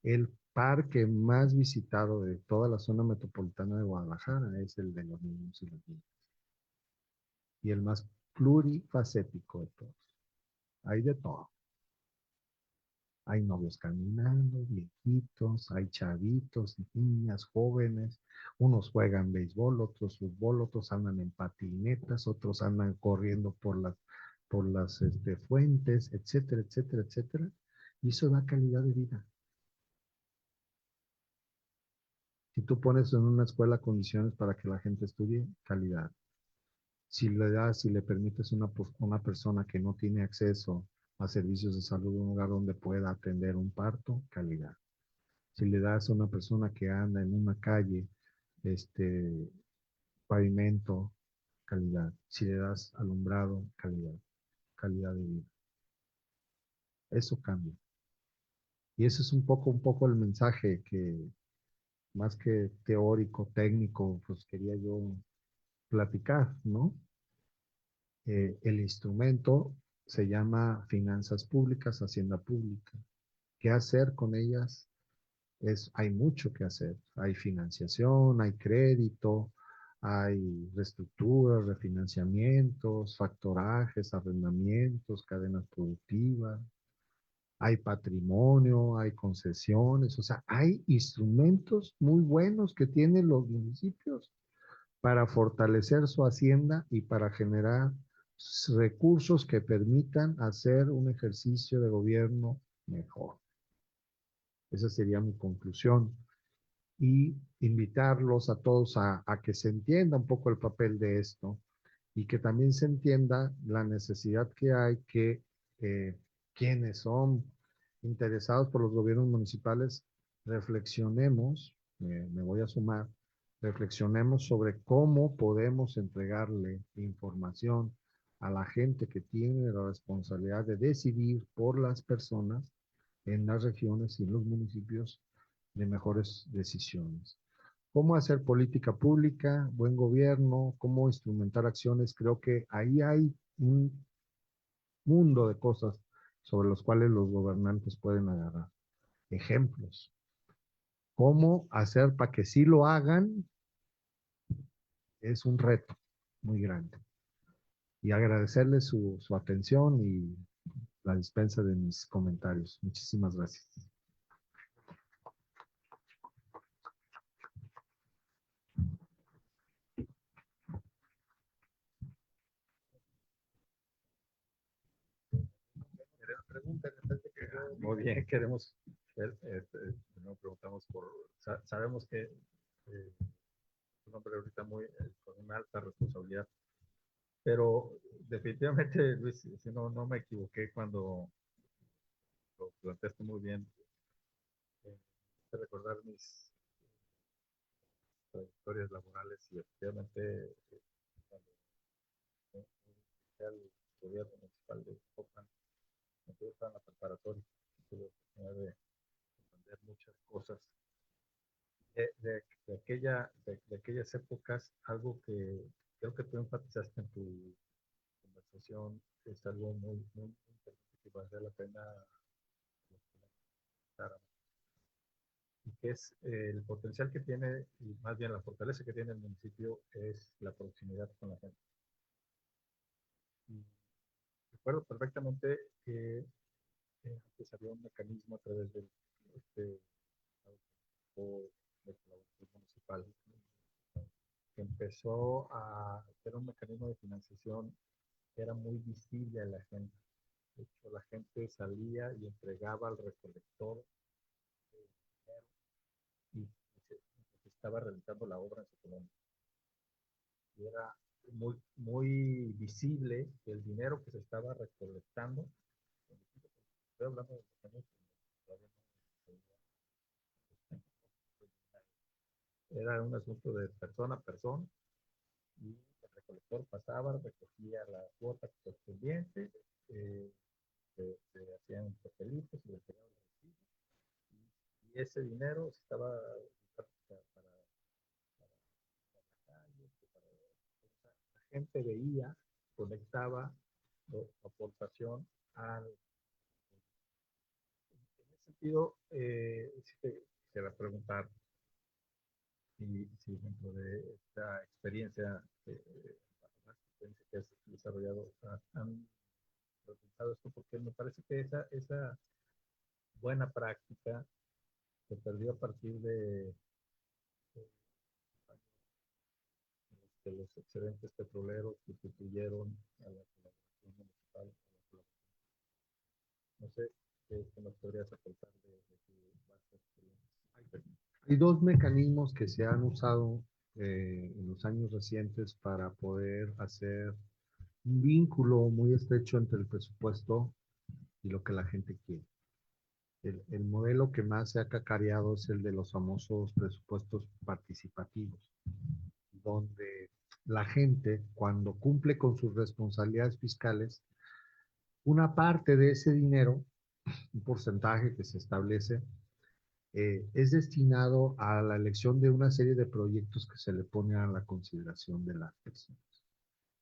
Speaker 3: El parque más visitado de toda la zona metropolitana de Guadalajara es el de los niños y las niñas. Y el más plurifacético de todos. Hay de todo. Hay novios caminando, viejitos, hay chavitos, niñas, jóvenes. Unos juegan béisbol, otros fútbol, otros andan en patinetas, otros andan corriendo por las fuentes, etcétera, etcétera, etcétera. Y eso da calidad de vida. Si tú pones en una escuela condiciones para que la gente estudie, calidad. Si le permites a una persona que no tiene acceso a servicios de salud, un lugar donde pueda atender un parto, calidad. Si le das a una persona que anda en una calle, pavimento, calidad. Si le das alumbrado, calidad. Calidad de vida. Eso cambia. Y eso es un poco el mensaje que, más que teórico, técnico, pues quería yo platicar, ¿no? El instrumento se llama finanzas públicas, hacienda pública. ¿Qué hacer con ellas? Hay mucho que hacer. Hay financiación, hay crédito, hay reestructuras, refinanciamientos, factorajes, arrendamientos, cadenas productivas, hay patrimonio, hay concesiones, o sea, hay instrumentos muy buenos que tienen los municipios para fortalecer su hacienda y para generar recursos que permitan hacer un ejercicio de gobierno mejor. Esa sería mi conclusión. Y invitarlos a todos a que se entienda un poco el papel de esto y que también se entienda la necesidad que hay que quienes son interesados por los gobiernos municipales, reflexionemos, me voy a sumar, reflexionemos sobre cómo podemos entregarle información a la gente que tiene la responsabilidad de decidir por las personas en las regiones y en los municipios de mejores decisiones. Cómo hacer política pública, buen gobierno, cómo instrumentar acciones. Creo que ahí hay un mundo de cosas sobre los cuales los gobernantes pueden agarrar. Ejemplos. Cómo hacer para que sí lo hagan es un reto muy grande. Y agradecerles su atención y la dispensa de mis comentarios. Muchísimas gracias.
Speaker 1: Muy bien, queremos ver, no preguntamos por, sabemos que es un hombre ahorita muy, con una alta responsabilidad, pero definitivamente, Luis, si no me equivoqué cuando lo planteaste muy bien, de recordar mis trayectorias laborales y efectivamente cuando fui al gobierno municipal de Copán, me tuve que estar en la preparatoria, tuve la oportunidad de aprender muchas cosas de aquellas épocas. Algo que creo que tú enfatizaste en tu conversación es algo muy interesante que vale la pena comentar, y que es el potencial que tiene, y más bien la fortaleza que tiene el municipio, es la proximidad con la gente. Y recuerdo perfectamente que antes había un mecanismo a través del este, de colaboración municipal que empezó a ser un mecanismo de financiación que era muy visible a la gente. De hecho, la gente salía y entregaba al recolector y se estaba realizando la obra en su colonia. Y era muy visible el dinero que se estaba recolectando. Estoy hablando de los años era un asunto de persona a persona, y el recolector pasaba, recogía la cuota correspondiente, se hacían papelitos y le entregaban los recibos, y ese dinero estaba para la calle, la gente veía, conectaba la aportación al. En ese sentido, si te quisiera preguntar si dentro de esta experiencia, que has desarrollado, han realizado esto, porque me parece que esa buena práctica se perdió a partir de los excedentes petroleros que sustituyeron a la colaboración municipal. No sé qué nos podrías aportar de tu base experiencia.
Speaker 3: Hay dos mecanismos que se han usado en los años recientes para poder hacer un vínculo muy estrecho entre el presupuesto y lo que la gente quiere. El modelo que más se ha cacareado es el de los famosos presupuestos participativos, donde la gente, cuando cumple con sus responsabilidades fiscales, una parte de ese dinero, un porcentaje que se establece, es destinado a la elección de una serie de proyectos que se le pone a la consideración de las personas.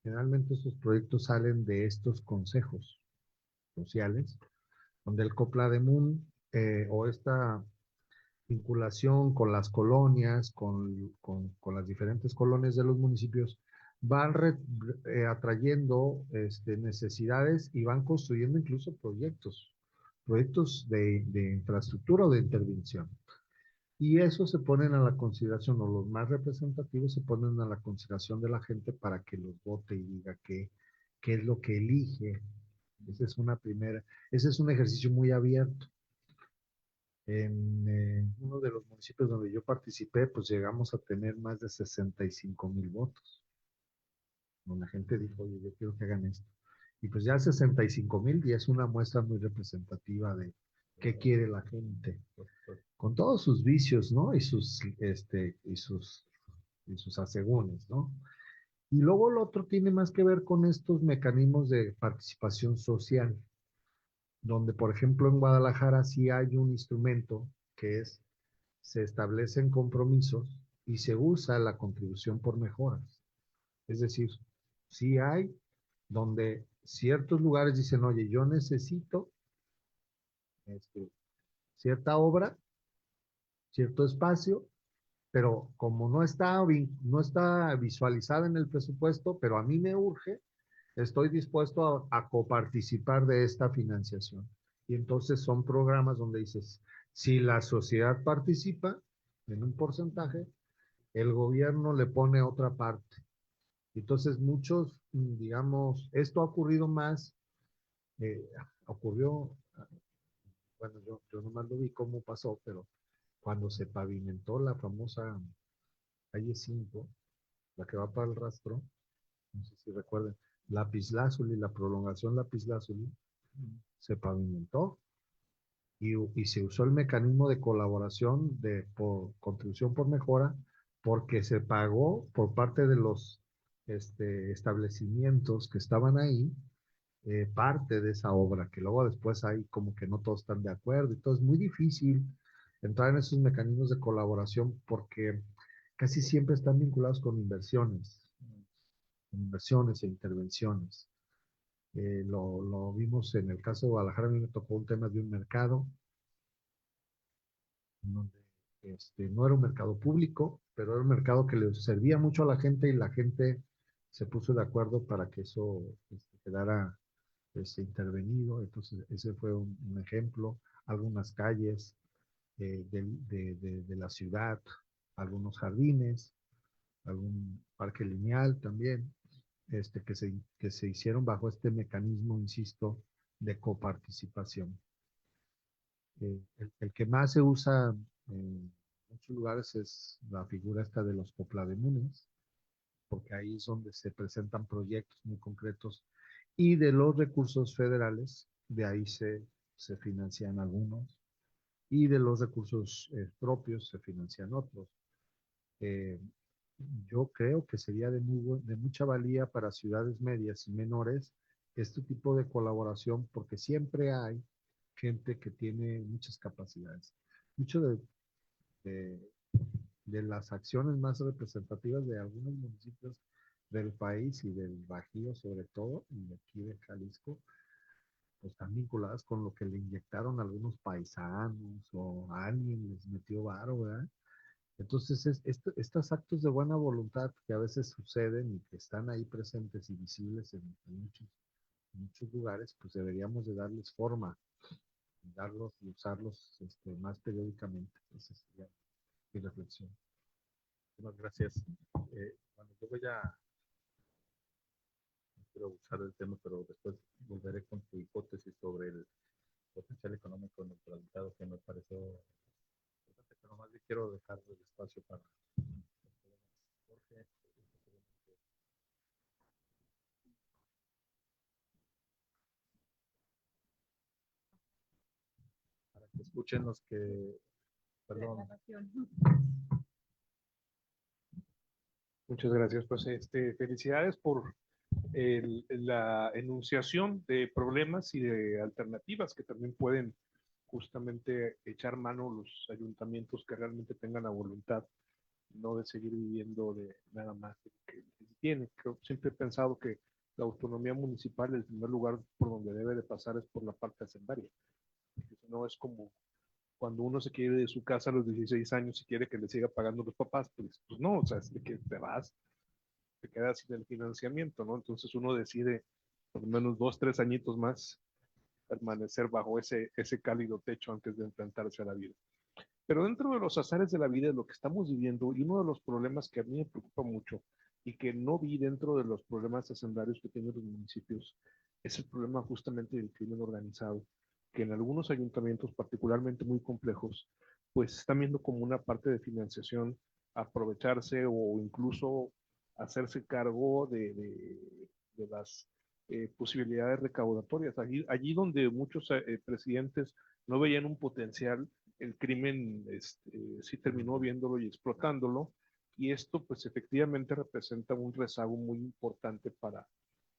Speaker 3: Generalmente estos proyectos salen de estos consejos sociales, donde el Coplademun o esta vinculación con las colonias, con las diferentes colonias de los municipios, van atrayendo necesidades y van construyendo incluso proyectos de infraestructura o de intervención. Y eso se ponen a la consideración, o los más representativos se ponen a la consideración de la gente para que los vote y diga qué es lo que elige. Ese es un ejercicio muy abierto. En uno de los municipios donde yo participé, pues llegamos a tener más de 65,000 votos. Donde la gente dijo, oye, yo quiero que hagan esto. Y pues ya 65,000 ya es una muestra muy representativa de qué quiere la gente, con todos sus vicios, ¿no? Y sus asegúnes, ¿no? Y luego el otro tiene más que ver con estos mecanismos de participación social, donde, por ejemplo, en Guadalajara sí hay un instrumento que es, se establecen compromisos y se usa la contribución por mejoras. Es decir, sí hay donde ciertos lugares dicen, oye, yo necesito este, cierta obra, cierto espacio, pero como no está visualizada en el presupuesto, pero a mí me urge, estoy dispuesto a coparticipar de esta financiación. Y entonces son programas donde dices, si la sociedad participa en un porcentaje, el gobierno le pone otra parte. Entonces muchos, digamos, esto ha ocurrido más, eh, ocurrió, bueno, yo nomás lo vi cómo pasó, pero cuando se pavimentó la famosa calle 5, la que va para el Rastro, no sé si recuerden, Lapislázuli, la prolongación Lapislázuli, se pavimentó y se usó el mecanismo de colaboración por contribución por mejora porque se pagó por parte de los establecimientos que estaban ahí parte de esa obra, que luego después hay como que no todos están de acuerdo y todo es muy difícil entrar en esos mecanismos de colaboración porque casi siempre están vinculados con inversiones e intervenciones. Lo vimos en el caso de Guadalajara, a mí me tocó un tema de un mercado, donde no era un mercado público, pero era un mercado que le servía mucho a la gente y la gente se puso de acuerdo para que eso quedara intervenido. Entonces, ese fue un ejemplo. Algunas calles de la ciudad, algunos jardines, algún parque lineal también, que se hicieron bajo este mecanismo, insisto, de coparticipación. El que más se usa en muchos lugares es la figura esta de los coplademunes, porque ahí es donde se presentan proyectos muy concretos y de los recursos federales, de ahí se financian algunos y de los recursos propios se financian otros. Eh, yo creo que sería de mucha valía para ciudades medias y menores este tipo de colaboración porque siempre hay gente que tiene muchas capacidades. Mucho de, de las acciones más representativas de algunos municipios del país y del Bajío sobre todo, y de aquí de Jalisco, pues están vinculadas con lo que le inyectaron algunos paisanos o alguien les metió varo, ¿verdad? Entonces, estos actos de buena voluntad que a veces suceden y que están ahí presentes y visibles en muchos lugares, pues deberíamos de darles forma, darlos y usarlos más periódicamente. Esa sería mi reflexión.
Speaker 1: Muchas gracias. Bueno, yo voy a, no quiero usar el tema, pero después volveré con tu hipótesis sobre el potencial económico neutralizado que me pareció importante, pero más bien quiero dejar el espacio para Jorge, para que escuchen los que, perdón.
Speaker 4: Muchas gracias. Pues felicidades por la enunciación de problemas y de alternativas que también pueden justamente echar mano los ayuntamientos que realmente tengan la voluntad, no de seguir viviendo de nada más de lo que tiene. Siempre he pensado que la autonomía municipal, el primer lugar por donde debe de pasar es por la parte hacendaria. Porque si no es como cuando uno se quiere ir de su casa a los 16 años y quiere que le siga pagando los papás, pues no, o sea, es de que te vas, te quedas sin el financiamiento, ¿no? Entonces uno decide por lo menos 2, 3 añitos más permanecer bajo ese cálido techo antes de enfrentarse a la vida. Pero dentro de los azares de la vida, de lo que estamos viviendo, y uno de los problemas que a mí me preocupa mucho y que no vi dentro de los problemas hacendarios que tienen los municipios, es el problema justamente del crimen organizado, que en algunos ayuntamientos, particularmente muy complejos, pues están viendo como una parte de financiación aprovecharse o incluso hacerse cargo de las posibilidades recaudatorias. Allí donde muchos presidentes no veían un potencial, el crimen sí terminó viéndolo y explotándolo, y esto pues efectivamente representa un rezago muy importante para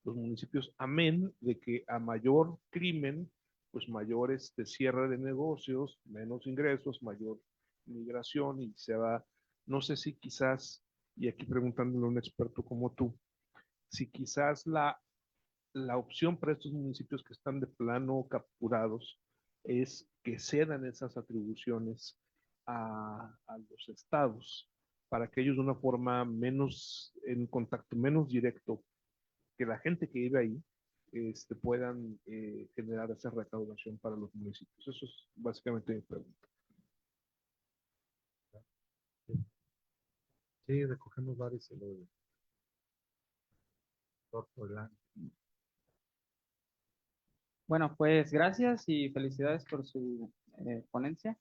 Speaker 4: los municipios, amén de que a mayor crimen, pues mayor cierre de negocios, menos ingresos, mayor migración y se va, no sé si quizás, y aquí preguntándole a un experto como tú, si quizás la opción para estos municipios que están de plano capturados es que cedan esas atribuciones a los estados para que ellos de una forma menos, en contacto menos directo que la gente que vive ahí puedan generar esa recaudación para los municipios. Eso es básicamente mi pregunta.
Speaker 3: Sí, recogemos varios y lo por delante.
Speaker 5: Bueno, pues gracias y felicidades por su ponencia.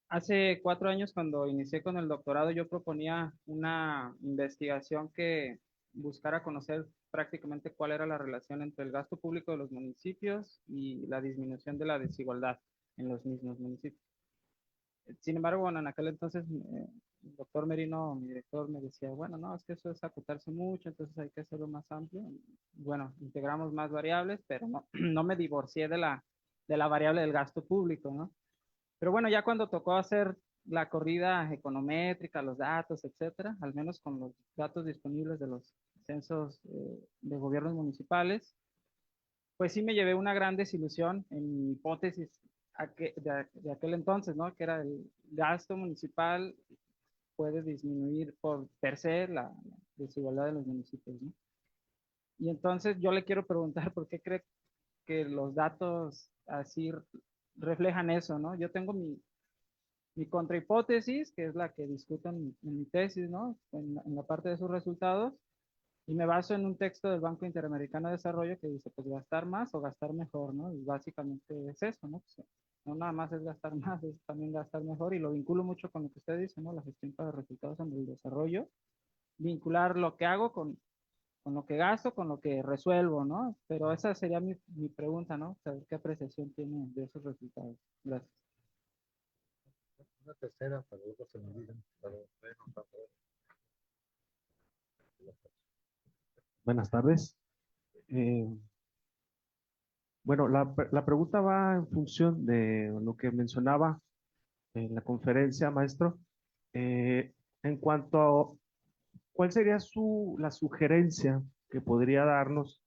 Speaker 5: Hace 4 años, cuando inicié con el doctorado, yo proponía una investigación que buscara conocer prácticamente cuál era la relación entre el gasto público de los municipios y la disminución de la desigualdad en los mismos municipios. Sin embargo, bueno, en aquel entonces el doctor Merino, mi director, me decía, bueno, no, es que eso es acotarse mucho, entonces hay que hacerlo más amplio. Bueno, integramos más variables, pero no, no me divorcié de la variable del gasto público, ¿no? Pero bueno, ya cuando tocó hacer la corrida econométrica, los datos, etcétera, al menos con los datos disponibles de los censos de gobiernos municipales, pues sí me llevé una gran desilusión en mi hipótesis de aquel entonces, ¿no? Que era el gasto municipal puede disminuir por per se la desigualdad de los municipios, ¿no? Y entonces yo le quiero preguntar por qué cree que los datos así reflejan eso, ¿no? Yo tengo mi contrahipótesis, que es la que discuto en mi tesis, ¿no? En la parte de sus resultados, y me baso en un texto del Banco Interamericano de Desarrollo que dice, pues gastar más o gastar mejor, ¿no? Y básicamente es eso, ¿no? Pues, no nada más es gastar más, es también gastar mejor, y lo vinculo mucho con lo que usted dice, ¿no? La gestión para resultados en el desarrollo, vincular lo que hago con lo que gasto, con lo que resuelvo, ¿no? Pero esa sería mi pregunta, ¿no? Saber qué apreciación tiene de esos resultados. Gracias.
Speaker 3: Una tercera, para luego se me olviden.
Speaker 6: Buenas tardes. Bueno, la pregunta va en función de lo que mencionaba en la conferencia, maestro. En cuanto a cuál sería la sugerencia que podría darnos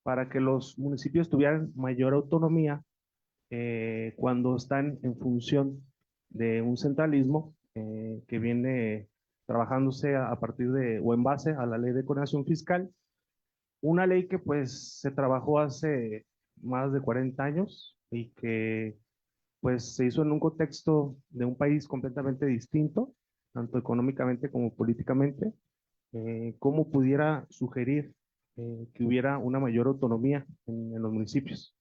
Speaker 6: para que los municipios tuvieran mayor autonomía cuando están en función de un centralismo que viene trabajándose a partir de o en base a la ley de coordinación fiscal, una ley que pues se trabajó hace más de 40 años y que pues se hizo en un contexto de un país completamente distinto, tanto económicamente como políticamente. ¿Cómo pudiera sugerir que hubiera una mayor autonomía en los municipios?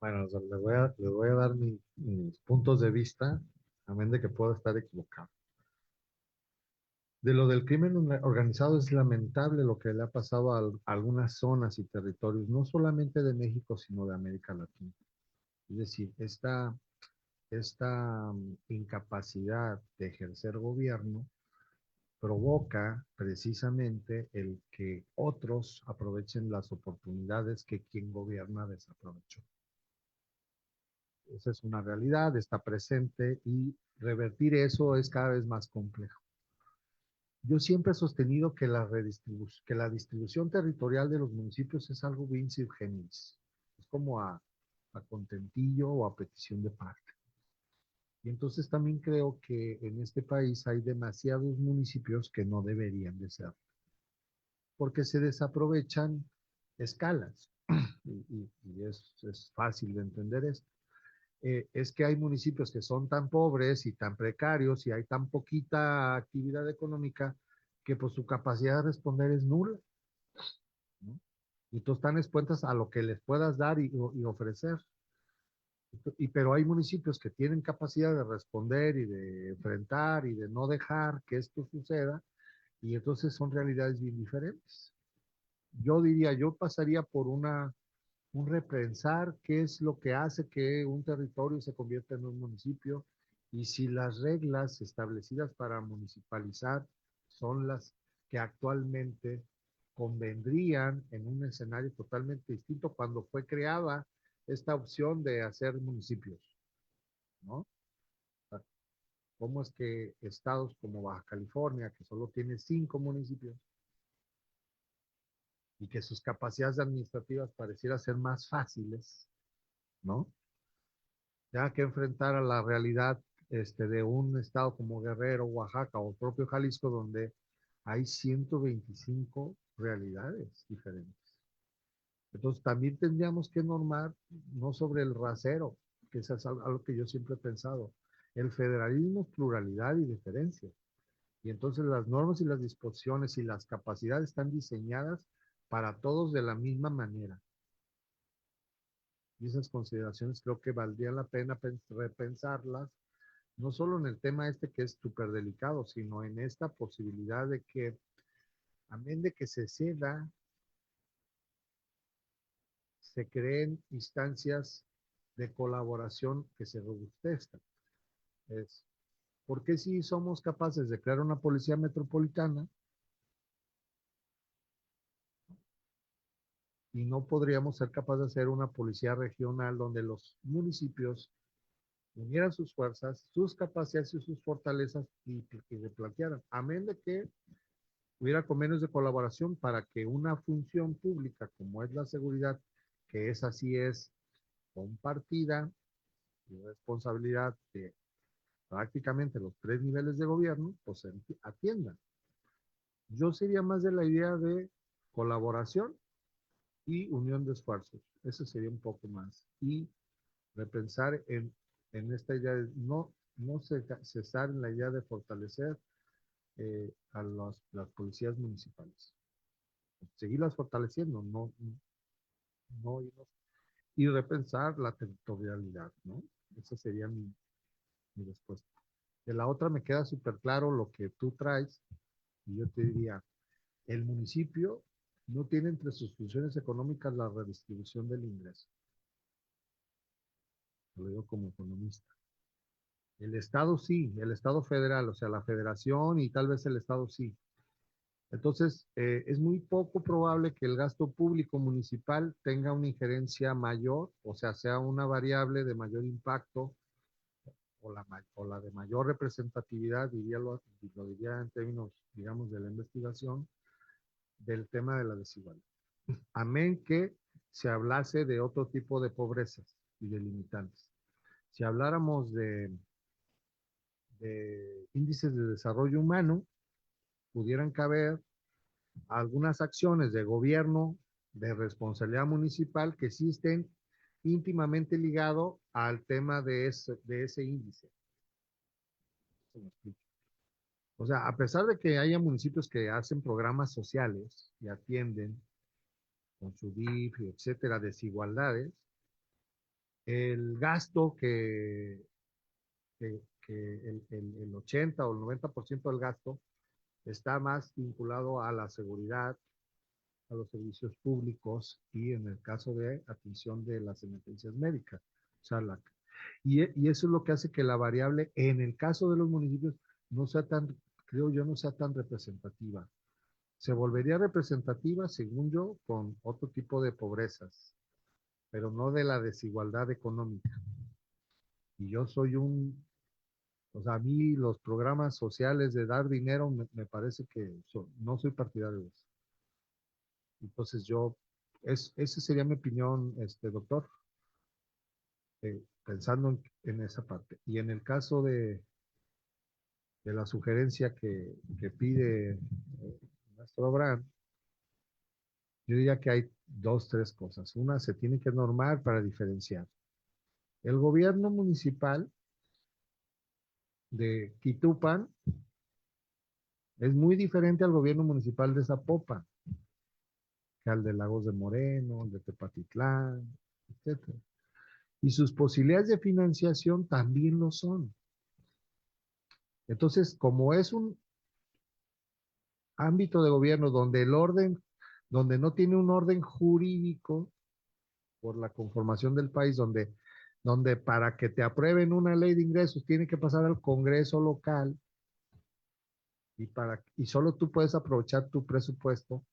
Speaker 3: Bueno, o sea, les voy a dar mis puntos de vista, a menos de que pueda estar equivocado. De lo del crimen organizado es lamentable lo que le ha pasado a algunas zonas y territorios, no solamente de México, sino de América Latina. Es decir, esta incapacidad de ejercer gobierno provoca precisamente el que otros aprovechen las oportunidades que quien gobierna desaprovechó. Esa es una realidad, está presente y revertir eso es cada vez más complejo. Yo siempre he sostenido que la distribución territorial de los municipios es algo bien sui generis. Es como a contentillo o a petición de parte. Y entonces también creo que en este país hay demasiados municipios que no deberían de ser, porque se desaprovechan escalas. Y es fácil de entender esto. Es que hay municipios que son tan pobres y tan precarios y hay tan poquita actividad económica que pues su capacidad de responder es nula, ¿no? Y tú están expuestas a lo que les puedas dar y ofrecer. Pero hay municipios que tienen capacidad de responder y de enfrentar y de no dejar que esto suceda, y entonces son realidades bien diferentes. Yo diría, yo pasaría por una un repensar qué es lo que hace que un territorio se convierta en un municipio y si las reglas establecidas para municipalizar son las que actualmente convendrían en un escenario totalmente distinto cuando fue creada esta opción de hacer municipios, ¿no? ¿Cómo es que estados como Baja California, que solo tiene 5 municipios y que sus capacidades administrativas parecieran ser más fáciles, ¿no? Ya que enfrentar a la realidad de un estado como Guerrero, Oaxaca o propio Jalisco, donde hay 125 realidades diferentes. Entonces también tendríamos que normar no sobre el rasero, que eso es algo que yo siempre he pensado. El federalismo es pluralidad y diferencia. Y entonces las normas y las disposiciones y las capacidades están diseñadas para todos de la misma manera. Y esas consideraciones creo que valdría la pena repensarlas, no solo en el tema este que es súper delicado, sino en esta posibilidad de que, amén de que se ceda, se creen instancias de colaboración que se robustezcan. Es, ¿por qué si somos capaces de crear una policía metropolitana y no podríamos ser capaces de hacer una policía regional donde los municipios unieran sus fuerzas, sus capacidades y sus fortalezas y se plantearan, amén de que hubiera convenios de colaboración para que una función pública como es la seguridad, que es así es compartida y responsabilidad de prácticamente los 3 niveles de gobierno, pues atiendan. Yo sería más de la idea de colaboración y unión de esfuerzos. Eso sería un poco más. Y repensar en esta idea de no cesar en la idea de fortalecer a las policías municipales. Seguirlas fortaleciendo, no irnos. Y repensar la territorialidad, ¿no? Esa sería mi respuesta. De la otra me queda súper claro lo que tú traes y yo te diría, el municipio no tiene entre sus funciones económicas la redistribución del ingreso. Lo digo como economista. El Estado sí, el Estado federal, o sea, la federación y tal vez el Estado sí. Entonces, es muy poco probable que el gasto público municipal tenga una injerencia mayor, o sea una variable de mayor impacto o la de mayor representatividad, lo diría en términos, digamos, de la investigación, del tema de la desigualdad. Amén que se hablase de otro tipo de pobrezas y de limitantes. Si habláramos de índices de desarrollo humano, pudieran caber algunas acciones de gobierno, de responsabilidad municipal, que sí estén íntimamente ligado al tema de ese índice. O sea, a pesar de que haya municipios que hacen programas sociales y atienden con su DIF, etcétera, desigualdades, el gasto que el 80 o el 90% del gasto está más vinculado a la seguridad, a los servicios públicos y en el caso de atención de las emergencias médicas. O sea, y eso es lo que hace que la variable en el caso de los municipios no sea tan, creo yo, no sea tan representativa. Se volvería representativa, según yo, con otro tipo de pobrezas, pero no de la desigualdad económica. Y yo soy o sea, a mí los programas sociales de dar dinero me parece que no soy partidario de eso. Entonces esa sería mi opinión, doctor, pensando en esa parte. Y en el caso de la sugerencia que pide nuestro Abraham, yo diría que hay 2, 3 cosas. Una, se tiene que normar para diferenciar. El gobierno municipal de Quitupan es muy diferente al gobierno municipal de Zapopan, que al de Lagos de Moreno, el de Tepatitlán, etc. Y sus posibilidades de financiación también lo son. Entonces, como es un ámbito de gobierno donde donde no tiene un orden jurídico, por la conformación del país, donde para que te aprueben una ley de ingresos tiene que pasar al Congreso local y solo tú puedes aprovechar tu presupuesto,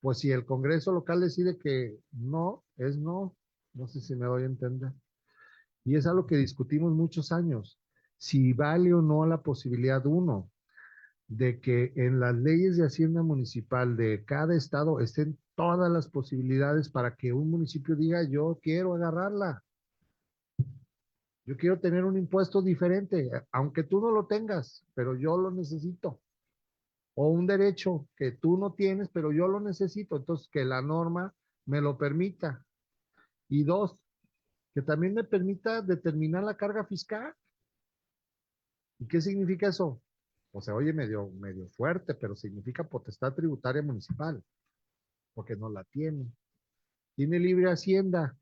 Speaker 3: pues si el Congreso local decide que no, es no, no sé si me doy a entender. Y es algo que discutimos muchos años, si vale o no la posibilidad, uno, de que en las leyes de Hacienda Municipal de cada estado estén todas las posibilidades para que un municipio diga, yo quiero agarrarla, yo quiero tener un impuesto diferente, aunque tú no lo tengas, pero yo lo necesito. O un derecho que tú no tienes, pero yo lo necesito. Entonces, que la norma me lo permita. Y dos, que también me permita determinar la carga fiscal. ¿Y qué significa eso? O sea, oye, medio fuerte, pero significa potestad tributaria municipal, porque no la tiene. Tiene libre hacienda,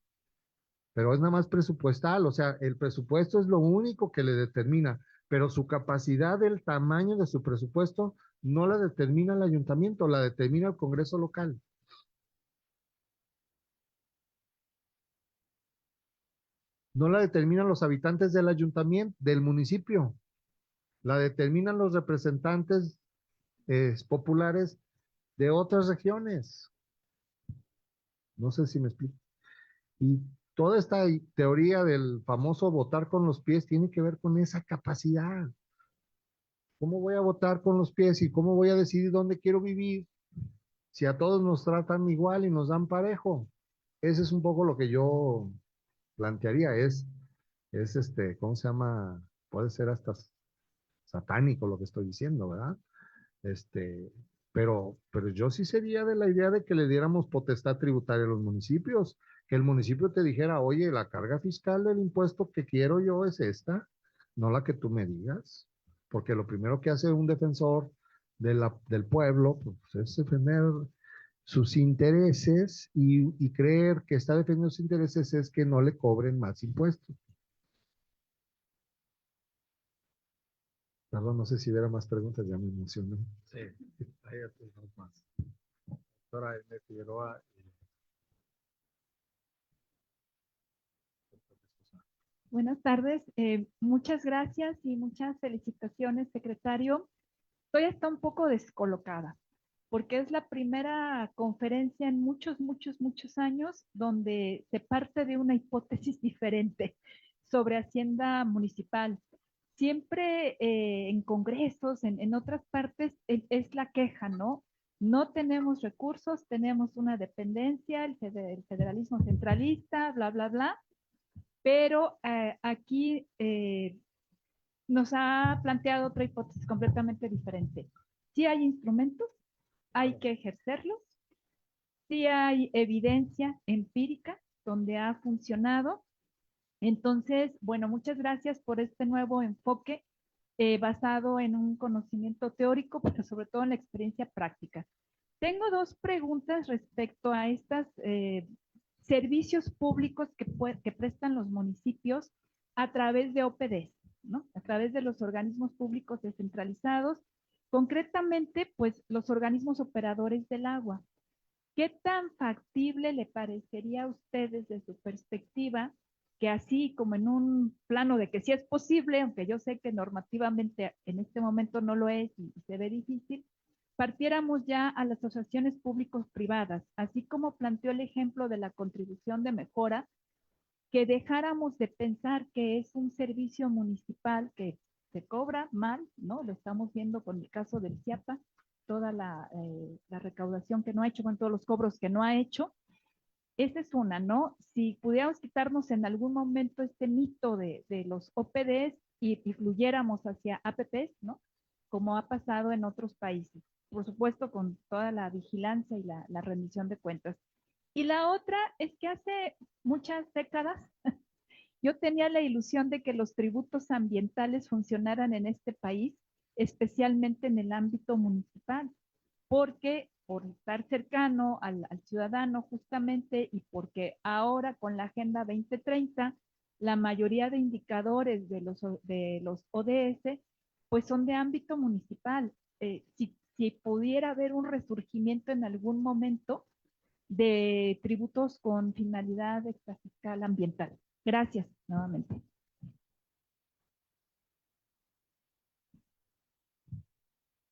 Speaker 3: pero es nada más presupuestal. O sea, el presupuesto es lo único que le determina, pero su capacidad del tamaño de su presupuesto no la determina el ayuntamiento, la determina el Congreso local. No la determinan los habitantes del ayuntamiento, del municipio, la determinan los representantes populares de otras regiones. No sé si me explico. Y toda esta teoría del famoso votar con los pies tiene que ver con esa capacidad. ¿Cómo voy a votar con los pies y cómo voy a decidir dónde quiero vivir si a todos nos tratan igual y nos dan parejo? Ese es un poco lo que yo plantearía, ¿cómo se llama? Puede ser hasta satánico lo que estoy diciendo, ¿verdad? Este, pero yo sí sería de la idea de que le diéramos potestad tributaria a los municipios, que el municipio te dijera, oye, la carga fiscal del impuesto que quiero yo es esta, no la que tú me digas, porque lo primero que hace un defensor del pueblo, pues, es defender sus intereses y creer que está defendiendo sus intereses es que no le cobren más impuestos. Perdón, no sé si hubiera más preguntas, ya me emocioné.
Speaker 1: Sí, hay otros dos más. Doctora Ene Figueroa y doctor Esposá.
Speaker 2: Buenas tardes, muchas gracias y muchas felicitaciones, secretario. Estoy hasta un poco descolocada, porque es la primera conferencia en muchos años donde se parte de una hipótesis diferente sobre Hacienda Municipal. Siempre en congresos, en otras partes, es la queja, ¿no? No tenemos recursos, tenemos una dependencia, el federalismo centralista, bla, bla, bla, pero aquí nos ha planteado otra hipótesis completamente diferente. Sí hay instrumentos, hay que ejercerlos, sí hay evidencia empírica donde ha funcionado. Entonces, bueno, muchas gracias por este nuevo enfoque basado en un conocimiento teórico, pero sobre todo en la experiencia práctica. Tengo dos preguntas respecto a estos servicios públicos que prestan los municipios a través de OPDs, ¿no? A través de los organismos públicos descentralizados, concretamente, pues los organismos operadores del agua. ¿Qué tan factible le parecería a usted desde su perspectiva que así como en un plano de que sí es posible, aunque yo sé que normativamente en este momento no lo es y se ve difícil, partiéramos ya a las asociaciones públicos-privadas, así como planteó el ejemplo de la contribución de mejora, que dejáramos de pensar que es un servicio municipal que se cobra mal, ¿no? Lo estamos viendo con el caso del CIAPA, toda la recaudación que no ha hecho, con todos los cobros que no ha hecho. Esa es una, ¿no? Si pudiéramos quitarnos en algún momento este mito de los OPDs y fluyéramos hacia APPs, ¿no? Como ha pasado en otros países. Por supuesto, con toda la vigilancia y la rendición de cuentas. Y la otra es que hace muchas décadas yo tenía la ilusión de que los tributos ambientales funcionaran en este país, especialmente en el ámbito municipal, porque por estar cercano al ciudadano justamente y porque ahora con la Agenda 2030, la mayoría de indicadores de los ODS pues son de ámbito municipal. Si pudiera haber un resurgimiento en algún momento, de tributos con finalidad extrafiscal ambiental. Gracias nuevamente.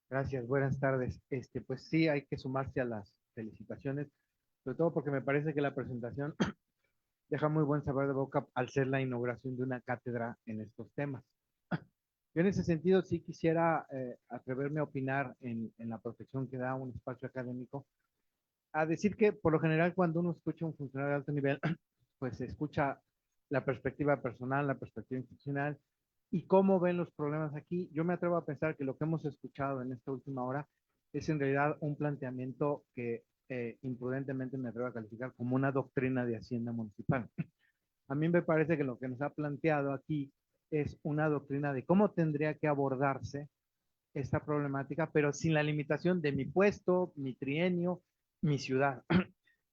Speaker 7: Gracias, buenas tardes. Pues sí, hay que sumarse a las felicitaciones, sobre todo porque me parece que la presentación deja muy buen sabor de boca al ser la inauguración de una cátedra en estos temas. Yo en ese sentido sí quisiera atreverme a opinar en la protección que da un espacio académico, a decir que por lo general cuando uno escucha a un funcionario de alto nivel, pues se escucha la perspectiva personal, la perspectiva institucional y cómo ven los problemas aquí. Yo me atrevo a pensar que lo que hemos escuchado en esta última hora es en realidad un planteamiento que imprudentemente me atrevo a calificar como una doctrina de Hacienda Municipal. A mí me parece que lo que nos ha planteado aquí es una doctrina de cómo tendría que abordarse esta problemática, pero sin la limitación de mi puesto, mi trienio, mi ciudad,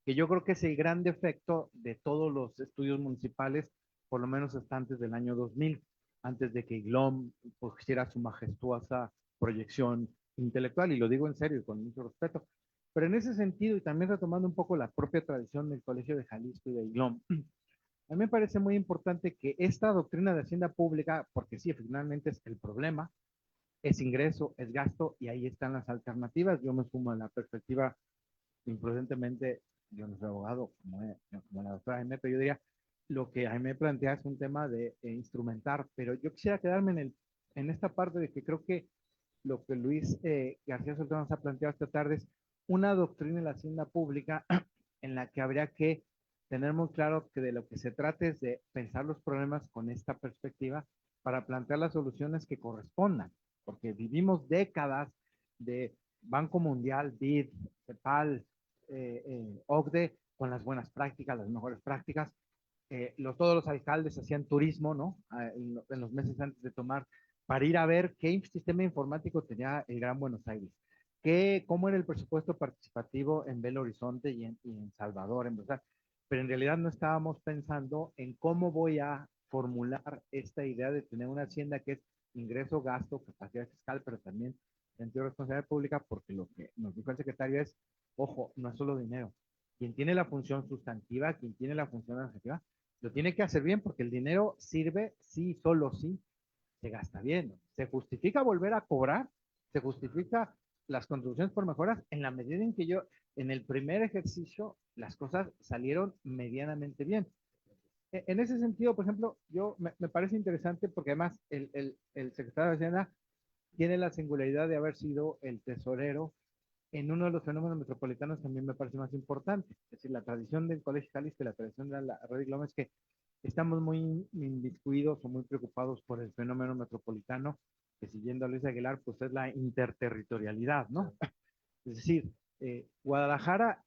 Speaker 7: que yo creo que es el gran defecto de todos los estudios municipales, por lo menos hasta antes del año 2000, antes de que IGLOM pusiera su majestuosa proyección intelectual, y lo digo en serio y con mucho respeto. Pero en ese sentido, y también retomando un poco la propia tradición del Colegio de Jalisco y de IGLOM, a mí me parece muy importante que esta doctrina de hacienda pública, porque sí, efectivamente es el problema, es ingreso, es gasto, y ahí están las alternativas. Yo me sumo a la perspectiva, imprudentemente, yo no soy abogado como la doctora Jaime, pero yo diría, lo que Jaime plantea es un tema de instrumentar, pero yo quisiera quedarme en esta parte de que creo que lo que Luis García Soltero nos ha planteado esta tarde es una doctrina de la hacienda pública en la que habría que tener muy claro que de lo que se trata es de pensar los problemas con esta perspectiva para plantear las soluciones que correspondan, porque vivimos décadas de Banco Mundial, BID, CEPAL, OCDE, con las buenas prácticas, las mejores prácticas. Todos los alcaldes hacían turismo, ¿no? En los meses antes de tomar, para ir a ver qué sistema informático tenía el Gran Buenos Aires, cómo era el presupuesto participativo en Belo Horizonte y en Salvador, en Brasil. Pero en realidad no estábamos pensando en cómo voy a formular esta idea de tener una hacienda que es ingreso, gasto, capacidad fiscal, pero también sentido de responsabilidad pública, porque lo que nos dijo el secretario es, ojo, no es solo dinero. Quien tiene la función sustantiva, quien tiene la función adjetiva, lo tiene que hacer bien, porque el dinero sirve sí, solo sí, se gasta bien. Se justifica volver a cobrar, se justifica las contribuciones por mejoras en la medida en que yo, en el primer ejercicio, las cosas salieron medianamente bien. En ese sentido, por ejemplo, me parece interesante porque además el secretario de Hacienda tiene la singularidad de haber sido el tesorero en uno de los fenómenos metropolitanos que a mí me parece más importante. Es decir, la tradición del Colegio Jalisco y la tradición de la Red Gloma es que estamos muy inmiscuidos o muy preocupados por el fenómeno metropolitano, que siguiendo a Luis Aguilar, pues es la interterritorialidad, ¿no? Es decir, Guadalajara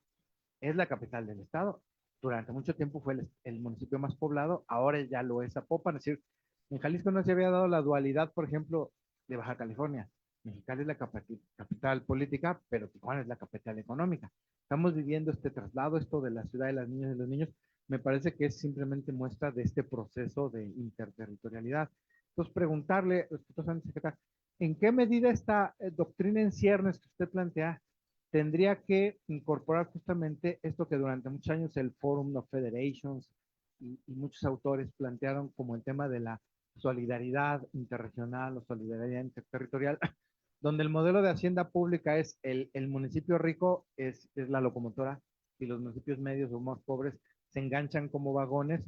Speaker 7: es la capital del estado. Durante mucho tiempo fue el municipio más poblado, ahora ya lo es Zapopan. Es decir, en Jalisco no se había dado la dualidad, por ejemplo, de Baja California. Mexicali es la capital política, pero Tijuana es la capital económica. Estamos viviendo este traslado, esto de la ciudad de las niñas y los niños, me parece que es simplemente muestra de este proceso de interterritorialidad. Entonces, preguntarle, respetuosamente, secretario, ¿en qué medida esta doctrina en ciernes que usted plantea tendría que incorporar justamente esto que durante muchos años el Forum of Federations y muchos autores plantearon como el tema de la solidaridad interregional o solidaridad interterritorial, donde el modelo de hacienda pública es el municipio rico es la locomotora y los municipios medios o más pobres se enganchan como vagones,